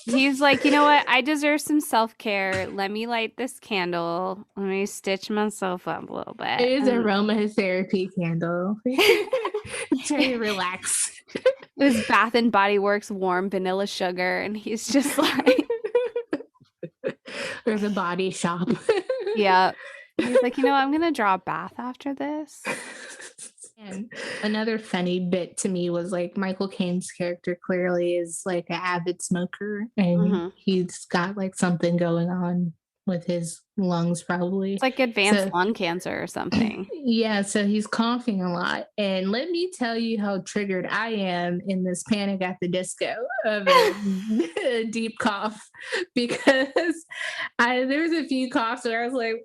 He's like, you know what? I deserve some self-care. Let me light this candle. Let me stitch myself up a little bit. It is aromatherapy candle. Trying to relax. It was Bath and Body Works warm vanilla sugar, and he's just like, or the Body Shop. Yeah. He's like, you know what? I'm gonna draw a bath after this. And another funny bit to me was like Michael Caine's character clearly is like an avid smoker, and he's got like something going on with his lungs, probably. It's like advanced lung cancer or something. Yeah, so he's coughing a lot. And let me tell you how triggered I am in this Panic at the Disco of a deep cough, because there's a few coughs where I was like,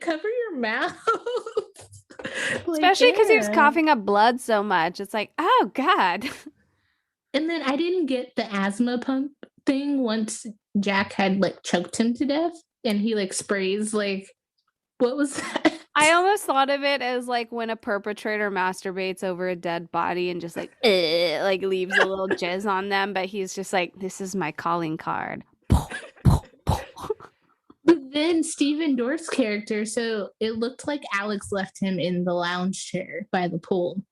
cover your mouth. Especially because he was coughing up blood so much. It's like, oh God. And then I didn't get the asthma pump thing once Jack had like choked him to death, and he like sprays like, what was that? I almost thought of it as like when a perpetrator masturbates over a dead body and just like leaves a little jizz on them, but he's just like, this is my calling card. But then Stephen Dorff's character, so it looked like Alex left him in the lounge chair by the pool.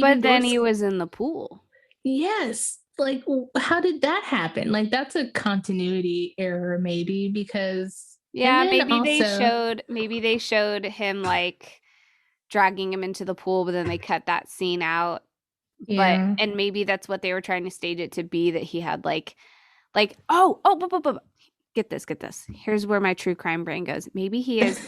But then he was in the pool. Yes. Like, how did that happen? Like, that's a continuity error, maybe, because maybe they showed him like dragging him into the pool, but then they cut that scene out. Yeah. And maybe that's what they were trying to stage it to be, that he had get this. Here's where my true crime brain goes. Maybe he is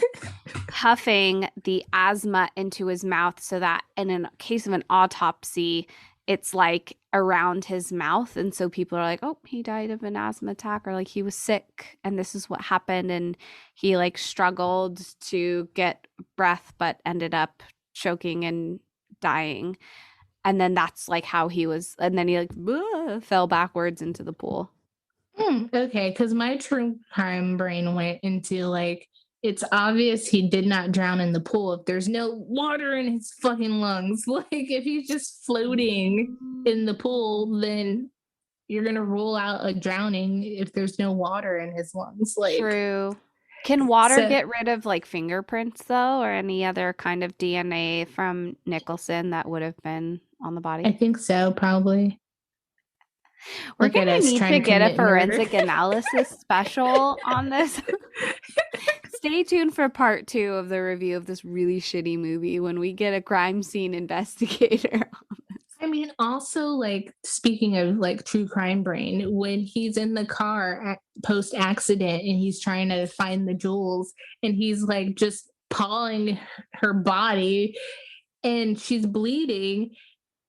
puffing the asthma into his mouth so that in a case of an autopsy, it's like around his mouth. And so people are like, oh, he died of an asthma attack, or like he was sick and this is what happened. And he like struggled to get breath, but ended up choking and dying. And then that's like how he was. And then he like fell backwards into the pool. Okay, because my true crime brain went into like, it's obvious he did not drown in the pool if there's no water in his fucking lungs. Like, if he's just floating in the pool, then you're gonna rule out a drowning if there's no water in his lungs. Like, true. Can water get rid of like fingerprints though, or any other kind of DNA from Nicholson that would have been on the body? I think so, probably. We're going to need to get a forensic analysis special on this. Stay tuned for part 2 of the review of this really shitty movie when we get a crime scene investigator on this. I mean, also, like, speaking of like true crime brain, when he's in the car post accident and he's trying to find the jewels and he's like just pawing her body and she's bleeding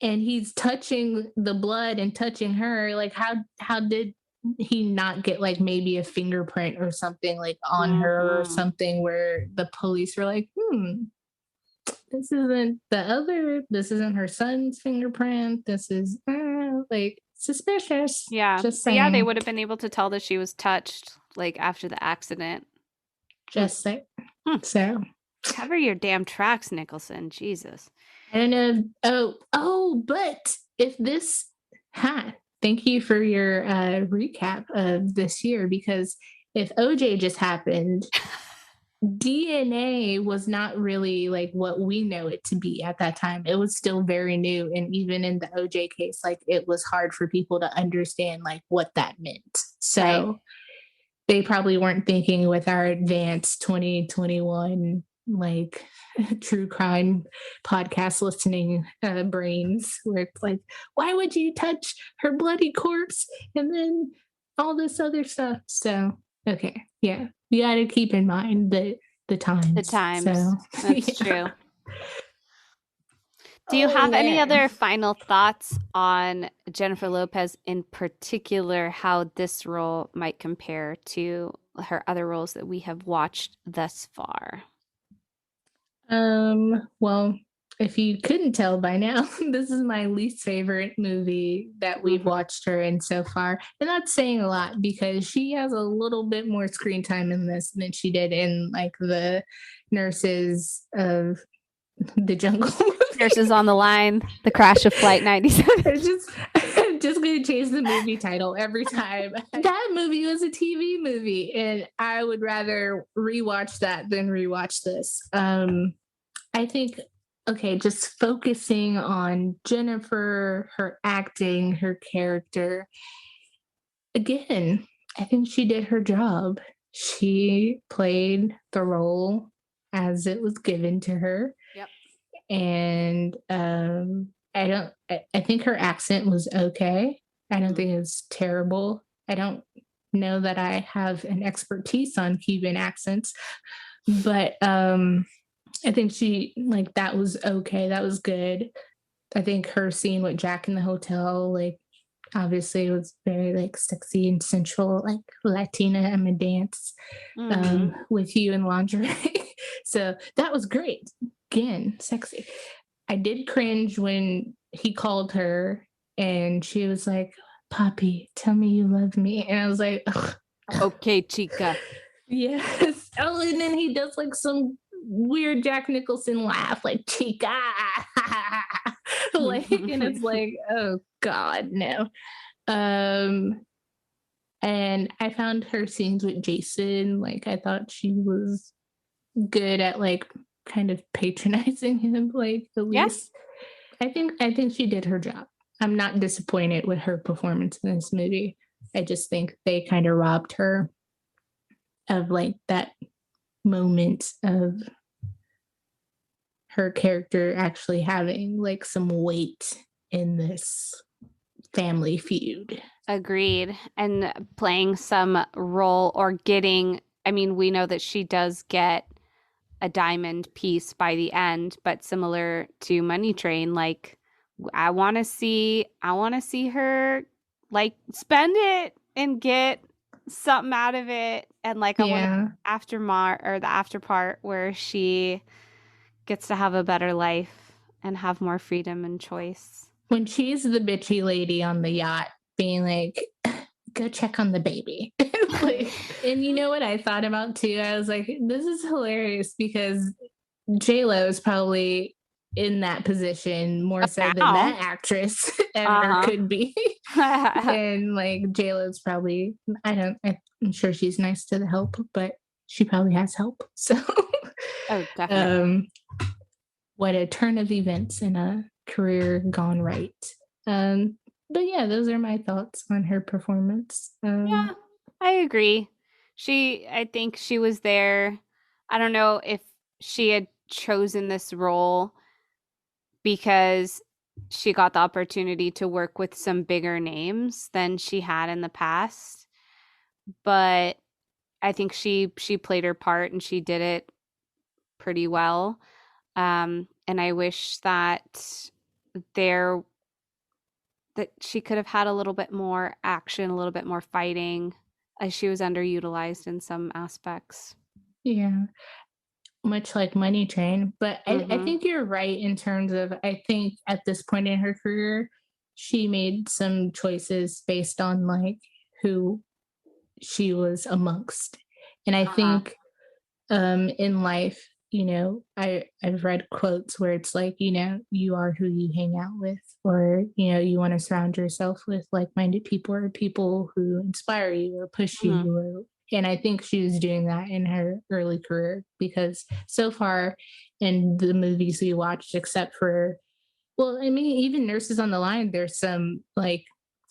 and he's touching the blood and touching her, like, how did he not get like maybe a fingerprint or something like on her or something where the police were like, this isn't her son's fingerprint. This is like suspicious. Yeah. Just saying. Yeah, they would have been able to tell that she was touched like after the accident. Just saying. So cover your damn tracks, Nicholson. Jesus. I don't know. But if this thank you for your recap of this year, because if OJ just happened, DNA was not really like what we know it to be at that time. It was still very new. And even in the OJ case, like it was hard for people to understand like what that meant. So they probably weren't thinking with our advanced 2021 like true crime podcast listening brains where it's like, why would you touch her bloody corpse and then all this other stuff? So okay, yeah, you got to keep in mind the times. So, that's true. Do you have any other final thoughts on Jennifer Lopez, in particular, how this role might compare to her other roles that we have watched thus far? Well, if you couldn't tell by now, this is my least favorite movie that we've watched her in so far. And that's saying a lot because she has a little bit more screen time in this than she did in like the Nurses of the Jungle movie. Nurses on the Line, The Crash of Flight 97. I'm just going to change the movie title every time. That movie was a TV movie, and I would rather rewatch that than rewatch this. I think, okay, just focusing on Jennifer, her acting, her character. Again, I think she did her job. She played the role as it was given to her. Yep. And I think her accent was okay. I don't think it was terrible. I don't know that I have an expertise on Cuban accents, but I think she, like, that was okay. That was good. I think her scene with Jack in the hotel, like, obviously it was very, like, sexy and sensual, like, Latina, I'm a dance with you in lingerie. So that was great. Again, sexy. I did cringe when he called her and she was like, Papi, tell me you love me. And I was like, ugh. Okay, chica. Yes. Oh, and then he does like some weird Jack Nicholson laugh, like chica. Like, and it's like, oh God, no. And I found her scenes with Jason, like I thought she was good at like kind of patronizing him, like at Yeah. least. I think she did her job. I'm not disappointed with her performance in this movie. I just think they kind of robbed her of like that moment of her character actually having like some weight in this family feud. Agreed. And playing some role or getting, I mean, we know that she does get a diamond piece by the end, but similar to Money Train, like I want to see her like spend it and get something out of it, and like I want Yeah. the after part where she gets to have a better life and have more freedom and choice. When she's the bitchy lady on the yacht being like, go check on the baby. Like, and you know what I thought about too? I was like, this is hilarious because J.Lo is probably in that position more so than Now. that actress ever Uh-huh. could be. And like J.Lo's probably, I'm sure she's nice to the help, but she probably has help. So Oh, definitely. what a turn of events in a career gone right. Um, but yeah, those are my thoughts on her performance. Yeah, I agree. I think she was there. I don't know if she had chosen this role because she got the opportunity to work with some bigger names than she had in the past, but I think she played her part and she did it pretty well. And I wish there that she could have had a little bit more action, a little bit more fighting, as she was underutilized in some aspects. Yeah, much like Money Train. But I Mm-hmm. think you're right in terms of, I think at this point in her career, she made some choices based on like who she was amongst. And I Uh-huh. think in life, I've read quotes where it's like, you are who you hang out with, or you want to surround yourself with like-minded people or people who inspire you or push Mm-hmm. you. And I think she was doing that in her early career because so far in the movies we watched, except for, well, I mean, even Nurses on the Line, there's some like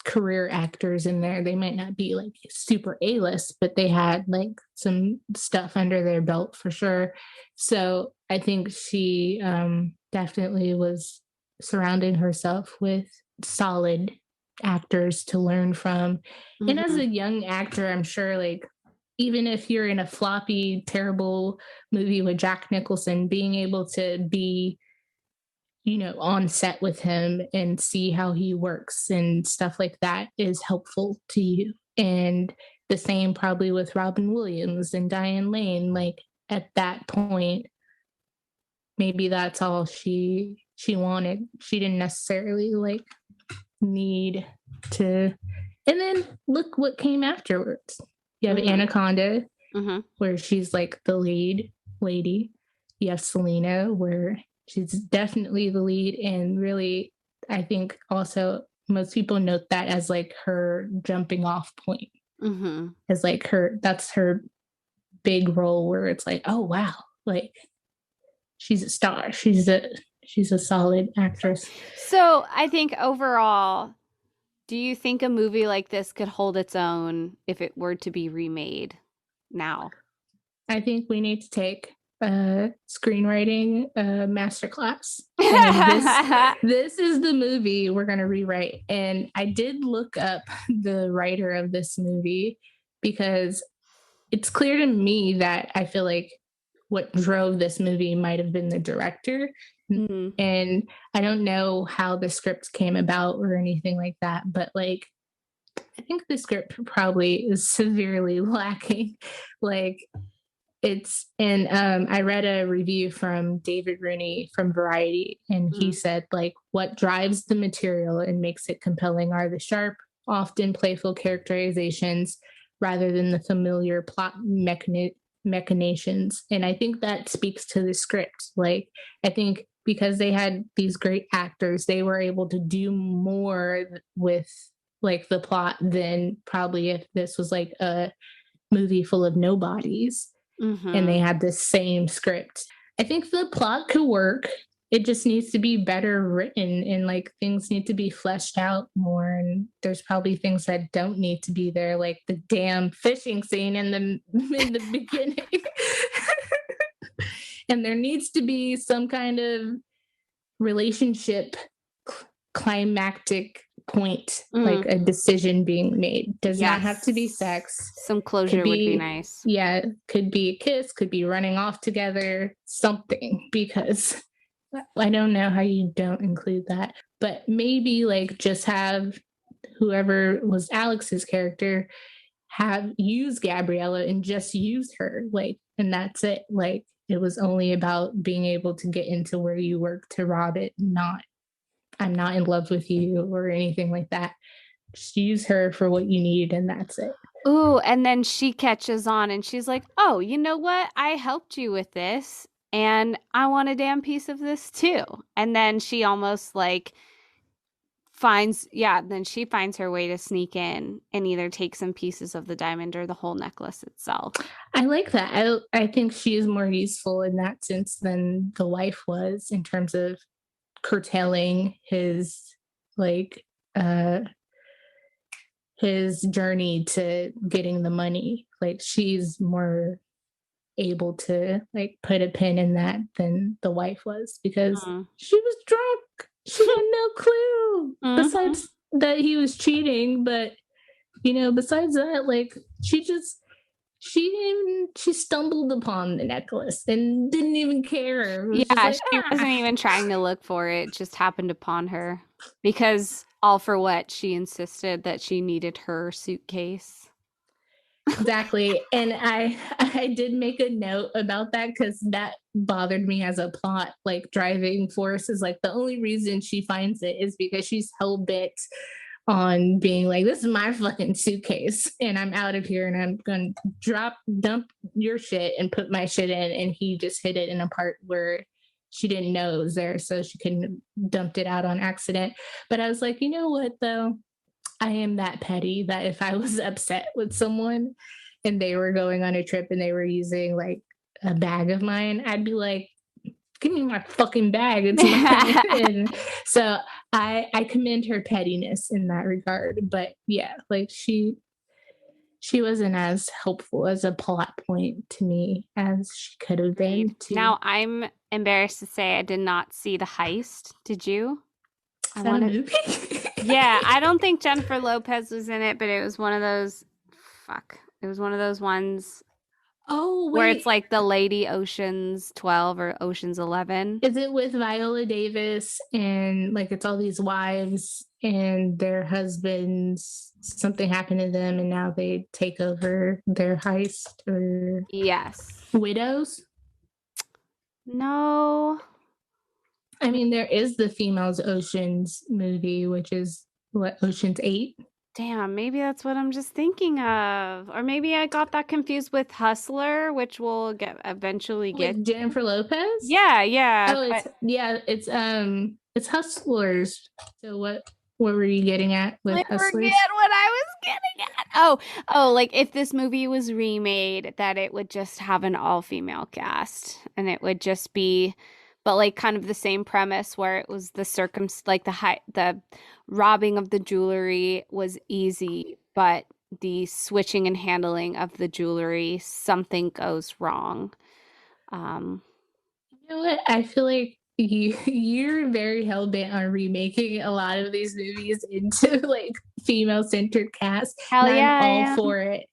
career actors in there. They might not be like super A-list, but they had like some stuff under their belt for sure. So I think she definitely was surrounding herself with solid actors to learn from. And as Mm-hmm. a young actor, I'm sure like even if you're in a floppy, terrible movie with Jack Nicholson, being able to be on set with him and see how he works and stuff like that is helpful to you. And the same probably with Robin Williams and Diane Lane. Like at that point, maybe that's all she wanted. She didn't necessarily like need to. And then look what came afterwards. You have Mm-hmm. Anaconda, Mm-hmm. where she's like the lead lady. You have Selena, where she's definitely the lead. And really, I think also most people note that as like her jumping off point, Mm-hmm. as like that's her big role where it's like, oh, wow, like she's a star. She's a solid actress. So I think overall, do you think a movie like this could hold its own if it were to be remade now? I think we need to take a screenwriting masterclass. And this is the movie we're going to rewrite. And I did look up the writer of this movie because it's clear to me that I feel like what drove this movie might have been the director. Mm-hmm. And I don't know how the script came about or anything like that, but like I think the script probably is severely lacking. Like and I read a review from David Rooney from Variety, and he said like what drives the material and makes it compelling are the sharp, often playful characterizations rather than the familiar plot machinations. And I think that speaks to the script. Like I think because they had these great actors, they were able to do more with like the plot than probably if this was like a movie full of nobodies and they had the same script. I think the plot could work. It just needs to be better written, and like things need to be fleshed out more. And there's probably things that don't need to be there, like the damn fishing scene in the beginning. And there needs to be some kind of relationship climactic point, like a decision being made. Does not have to be sex. Some closure would be nice. Yeah, could be a kiss, could be running off together, something, because I don't know how you don't include that. But maybe like just have whoever was Alex's character have use Gabriella and just use her, like, and that's it. Like, it was only about being able to get into where you work to rob it, not I'm not in love with you or anything like that. Just use her for what you need, and that's it. Ooh, and then she catches on and she's like, oh, you know what? I helped you with this and I want a damn piece of this too. And then she almost like then she finds her way to sneak in and either take some pieces of the diamond or the whole necklace itself. I like that. I think she is more useful in that sense than the wife was, in terms of curtailing his like his journey to getting the money. Like, she's more able to like put a pin in that than the wife was, because she was drunk. She had no clue besides that he was cheating. But you know, besides that, like, she stumbled upon the necklace and didn't even care. Yeah, like, she wasn't even trying to look for it. It just happened upon her, because all for what? She insisted that she needed her suitcase. Exactly. And I did make a note about that, because that bothered me as a plot. Like, driving force is like the only reason she finds it is because she's hell-bent on being like, this is my fucking suitcase and I'm out of here and I'm going to dump your shit and put my shit in. And he just hid it in a part where she didn't know it was there, so she couldn't have dumped it out on accident. But I was like, you know what though? I am that petty that if I was upset with someone and they were going on a trip and they were using like a bag of mine, I'd be like, give me my fucking bag. It's mine. And so I commend her pettiness in that regard. But yeah, like she wasn't as helpful as a plot point to me as she could have been. Now, I'm embarrassed to say I did not see the heist. Did you? Is that a movie? Yeah, I don't think Jennifer Lopez was in it, but it was one of those. It was one of those ones. Oh, wait. Where it's like the Lady Ocean's 12 or Ocean's 11. Is it with Viola Davis and like it's all these wives and their husbands, something happened to them and now they take over their heist? Or yes. Widows? No. I mean, there is the Females Oceans movie, which is what, Ocean's 8? Damn, maybe that's what I'm just thinking of. Or maybe I got that confused with Hustler, which we'll eventually get. With Jennifer Lopez? Yeah. Oh, it's Hustlers. So what were you getting at with Hustlers? I forget what I was getting at. Oh, like if this movie was remade, that it would just have an all-female cast and it would just be, but like kind of the same premise where it was the robbing of the jewelry was easy, but the switching and handling of the jewelry, something goes wrong. You know what? I feel like you're very hell-bent on remaking a lot of these movies into like female-centered cast. Hell yeah, I'm all for it.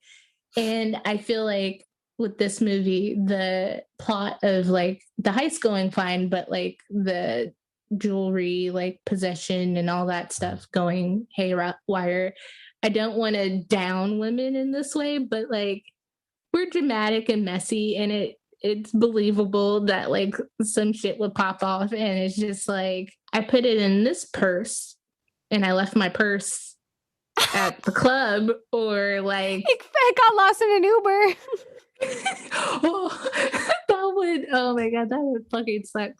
And I feel like with this movie, the plot of like the heist going fine, but like the jewelry, like possession and all that stuff going haywire. I don't want to down women in this way, but like we're dramatic and messy, and it's believable that like some shit would pop off, and it's just like I put it in this purse and I left my purse at the club, or like I got lost in an Uber. Oh my god, that would fucking suck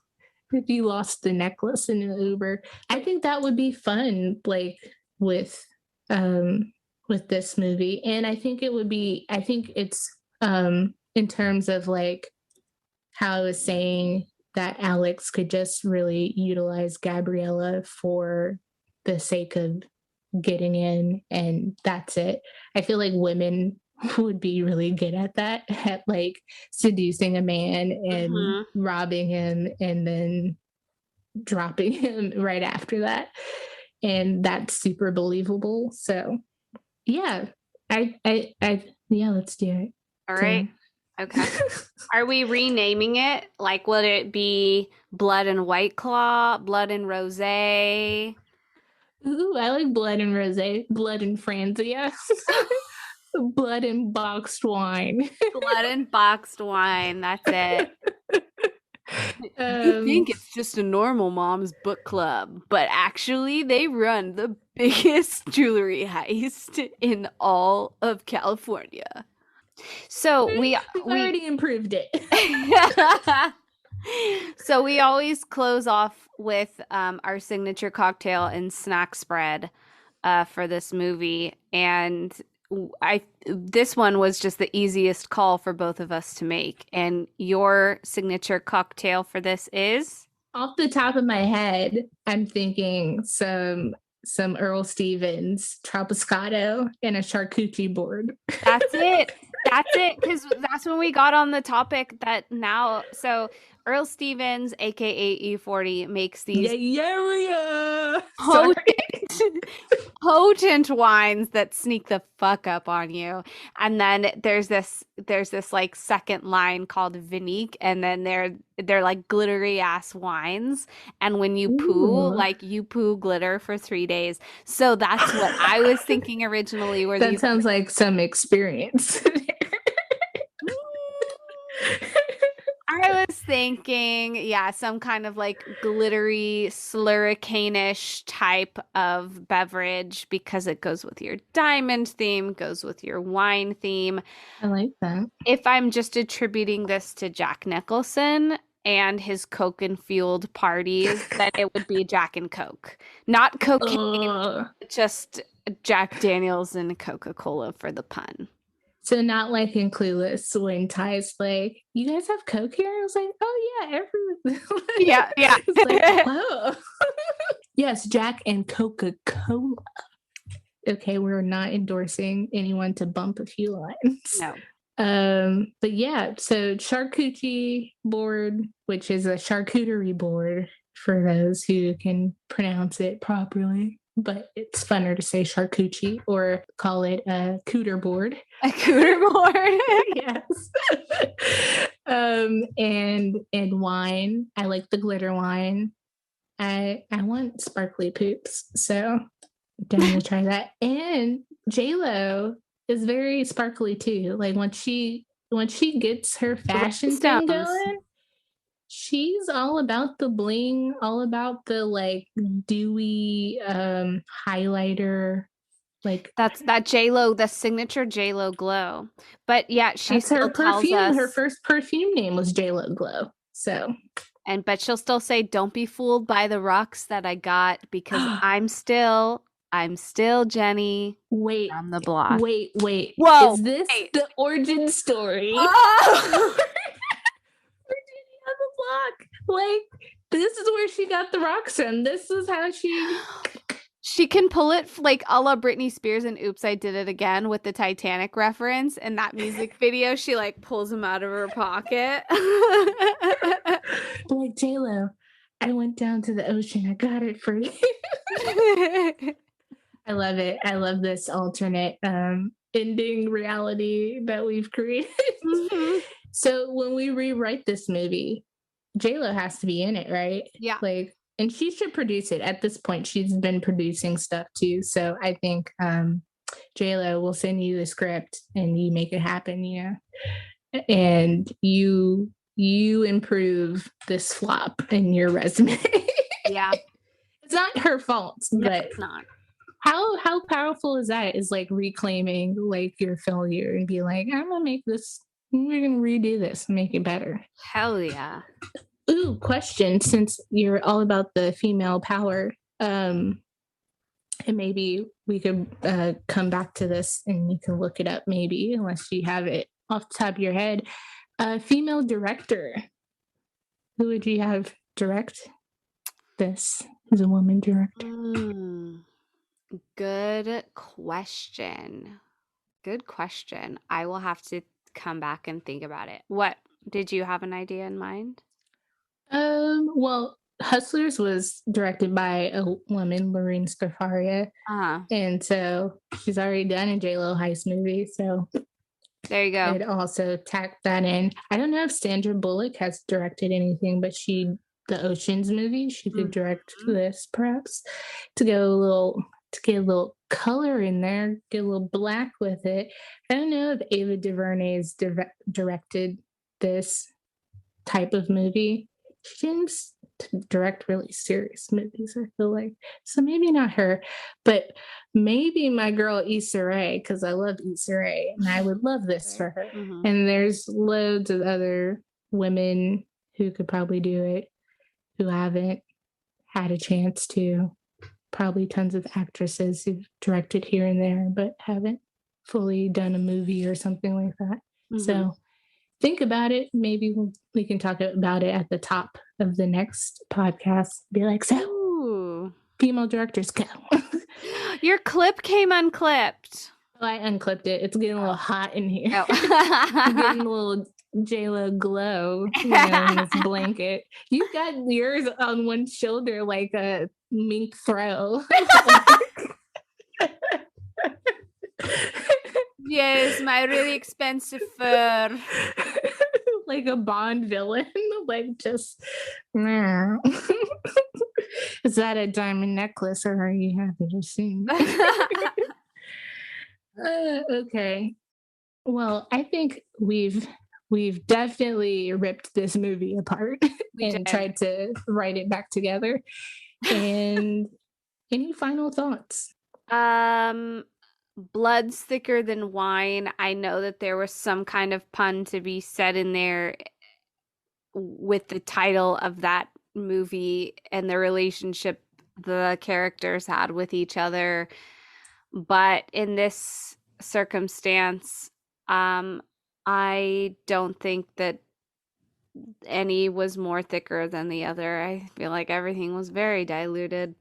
if you lost the necklace in an Uber. I think that would be fun, like with with this movie. And I think it's in terms of like how I was saying that Alex could just really utilize Gabriella for the sake of getting in, and that's it. I feel like women would be really good at that, at like seducing a man and robbing him and then dropping him right after that. And that's super believable. So yeah, yeah, let's do it. All right. Okay. Are we renaming it? Like, would it be Blood and White Claw, Blood and Rosé? Ooh, I like blood and rosé, blood and Franzia, blood and boxed wine. Blood and boxed wine. That's it. You think it's just a normal mom's book club, but actually they run the biggest jewelry heist in all of California. So we already improved it. So we always close off with our signature cocktail and snack spread for this movie, and this one was just the easiest call for both of us to make. And your signature cocktail for this is? Off the top of my head, I'm thinking some Earl Stevens Trapiscato and a charcuterie board. That's it. That's it. Because that's when we got on the topic that now. So Earl Stevens, aka E40, makes these potent wines that sneak the fuck up on you. And then there's this like second line called Vinique, and then they're like glittery ass wines. And when you poo, like you poo glitter for 3 days. So that's what I was thinking originally. That sounds like some experience. I was thinking, yeah, some kind of like glittery, slurricane-ish type of beverage because it goes with your diamond theme, goes with your wine theme. I like that. If I'm just attributing this to Jack Nicholson and his coke-fueled parties, then it would be Jack and Coke. Not cocaine, just Jack Daniels and Coca-Cola for the pun. So not like in Clueless when Ty's like, "You guys have Coke here?" I was like, "Oh yeah, everyone." Yeah. It's like, whoa. Yes, Jack and Coca-Cola. Okay, we're not endorsing anyone to bump a few lines. No. But yeah, so charcuterie board, which is a charcuterie board for those who can pronounce it properly. But it's funner to say charcuterie or call it a cooter board. A cooter board. Yes. And wine. I like the glitter wine. I want sparkly poops. So definitely try that. And J.Lo is very sparkly too. Like when she gets her fashion thing going, she's all about the bling, all about the like dewy highlighter. Like that J.Lo, the signature J.Lo glow. But yeah, she still her perfume. Her first perfume name was J.Lo Glow. So but she'll still say, "Don't be fooled by the rocks that I got, because I'm still Jenny from the block." Wait. Whoa. Is this the origin story? Like, this is where she got the rocks from. This is how she can pull it like a la Britney Spears and Oops, I Did It Again with the Titanic reference. In that music video, she like pulls them out of her pocket. Like, J.Lo, I went down to the ocean. I got it for you. I love it. I love this alternate ending reality that we've created. Mm-hmm. So when we rewrite this movie, J.Lo has to be in it, right? Yeah. Like, and she should produce it. At this point, she's been producing stuff too. So I think J.Lo will send you the script and you make it happen, and you improve this flop in your resume. Yeah. It's not her fault, no, but it's not. How powerful is that? Is like reclaiming like your failure and be like, I'm gonna make this. We're gonna redo this and make it better. Hell yeah. Ooh, question, since you're all about the female power, And maybe we could come back to this and you can look it up, maybe, unless you have it off the top of your head. Female director. Who would you have direct this as a woman director? Good question. Good question. I will have to come back and think about it. What did you have an idea in mind? Well, Hustlers was directed by a woman, Lorene Scafaria. And so she's already done a J.Lo heist movie. So there you go. I'd also tack that in. I don't know if Sandra Bullock has directed anything, but the Oceans movie, she could direct this perhaps to get a little color in there, get a little black with it. I don't know if Ava DuVernay's directed this type of movie. She seems to direct really serious movies, I feel like. So maybe not her, but maybe my girl Issa Rae, because I love Issa Rae, and I would love this for her. And there's loads of other women who could probably do it, who haven't had a chance to. Probably tons of actresses who've directed here and there, but haven't fully done a movie or something like that. So think about it. Maybe we can talk about it at the top of the next podcast. Be like, so female directors go. Your clip came unclipped. Oh, I unclipped it. It's getting a little hot in here. Getting a little J.Lo glow, in this blanket. You've got yours on one shoulder like a mink throw. Yes, my really expensive fur. Like a Bond villain. Like just Is that a diamond necklace or are you happy to see? Okay. Well, I think we've definitely ripped this movie apart and tried to write it back together. And any final thoughts? Blood's thicker than wine. I know that there was some kind of pun to be said in there with the title of that movie and the relationship the characters had with each other. But in this circumstance, I don't think that any was more thicker than the other. I feel like everything was very diluted.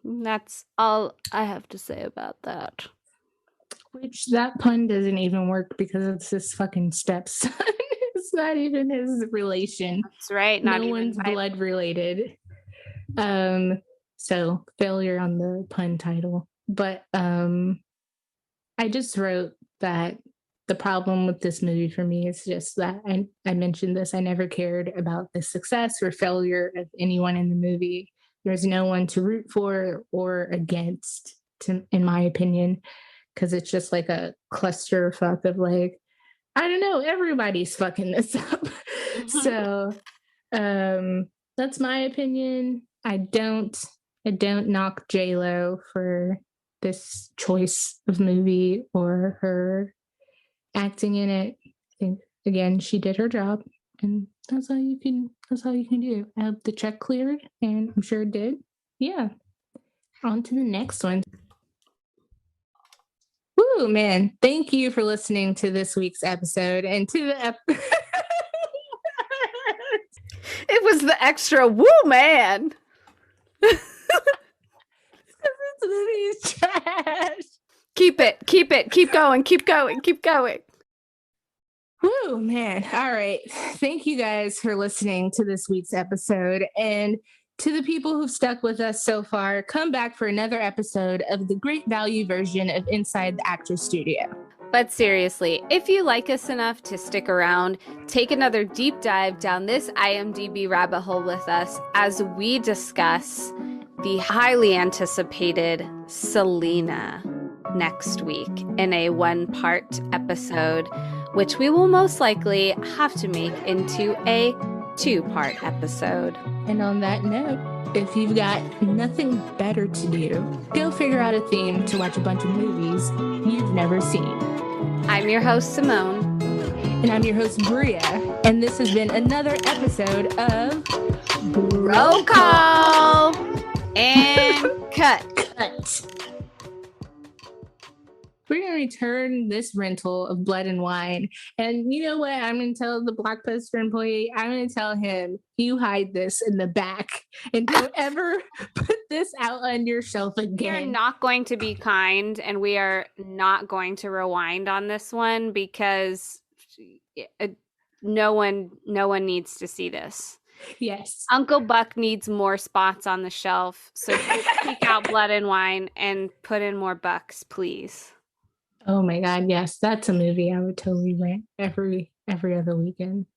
That's all I have to say about that. Which that pun doesn't even work because it's his fucking stepson. It's not even his relation. That's right. No one's blood related. So failure on the pun title. But I just wrote that the problem with this movie for me is just that I mentioned this. I never cared about the success or failure of anyone in the movie. There's no one to root for or against, in my opinion, because it's just like a clusterfuck of like, I don't know, everybody's fucking this up. So that's my opinion. I don't knock J.Lo for this choice of movie or her acting in it. I think again she did her job, and that's all you can do. I hope the check cleared, and I'm sure it did. Yeah. On to the next one. Woo, man. Thank you for listening to this week's episode and to the It was the extra woo, man. This movie is trash. Keep it. Keep going. Woo, man. All right. Thank you guys for listening to this week's episode. And to the people who've stuck with us so far, come back for another episode of the great value version of Inside the Actors Studio. But seriously, if you like us enough to stick around, take another deep dive down this IMDb rabbit hole with us as we discuss the highly anticipated Selena next week in a one-part episode, which we will most likely have to make into a two-part episode. And on that note, if you've got nothing better to do, go figure out a theme to watch a bunch of movies you've never seen. I'm your host, Simone. And I'm your host, Bria. And this has been another episode of Roll Call and Cut. Cut. we're going to return this rental of Blood and Wine. And you know what? I'm going to tell the Blockbuster employee, I'm going to tell him, you hide this in the back and don't ever put this out on your shelf again. We are not going to be kind, and we are not going to rewind on this one because no one needs to see this. Yes. Uncle Buck needs more spots on the shelf. So take out Blood and Wine and put in more bucks, please. Oh my God. Yes. That's a movie I would totally rent every other weekend.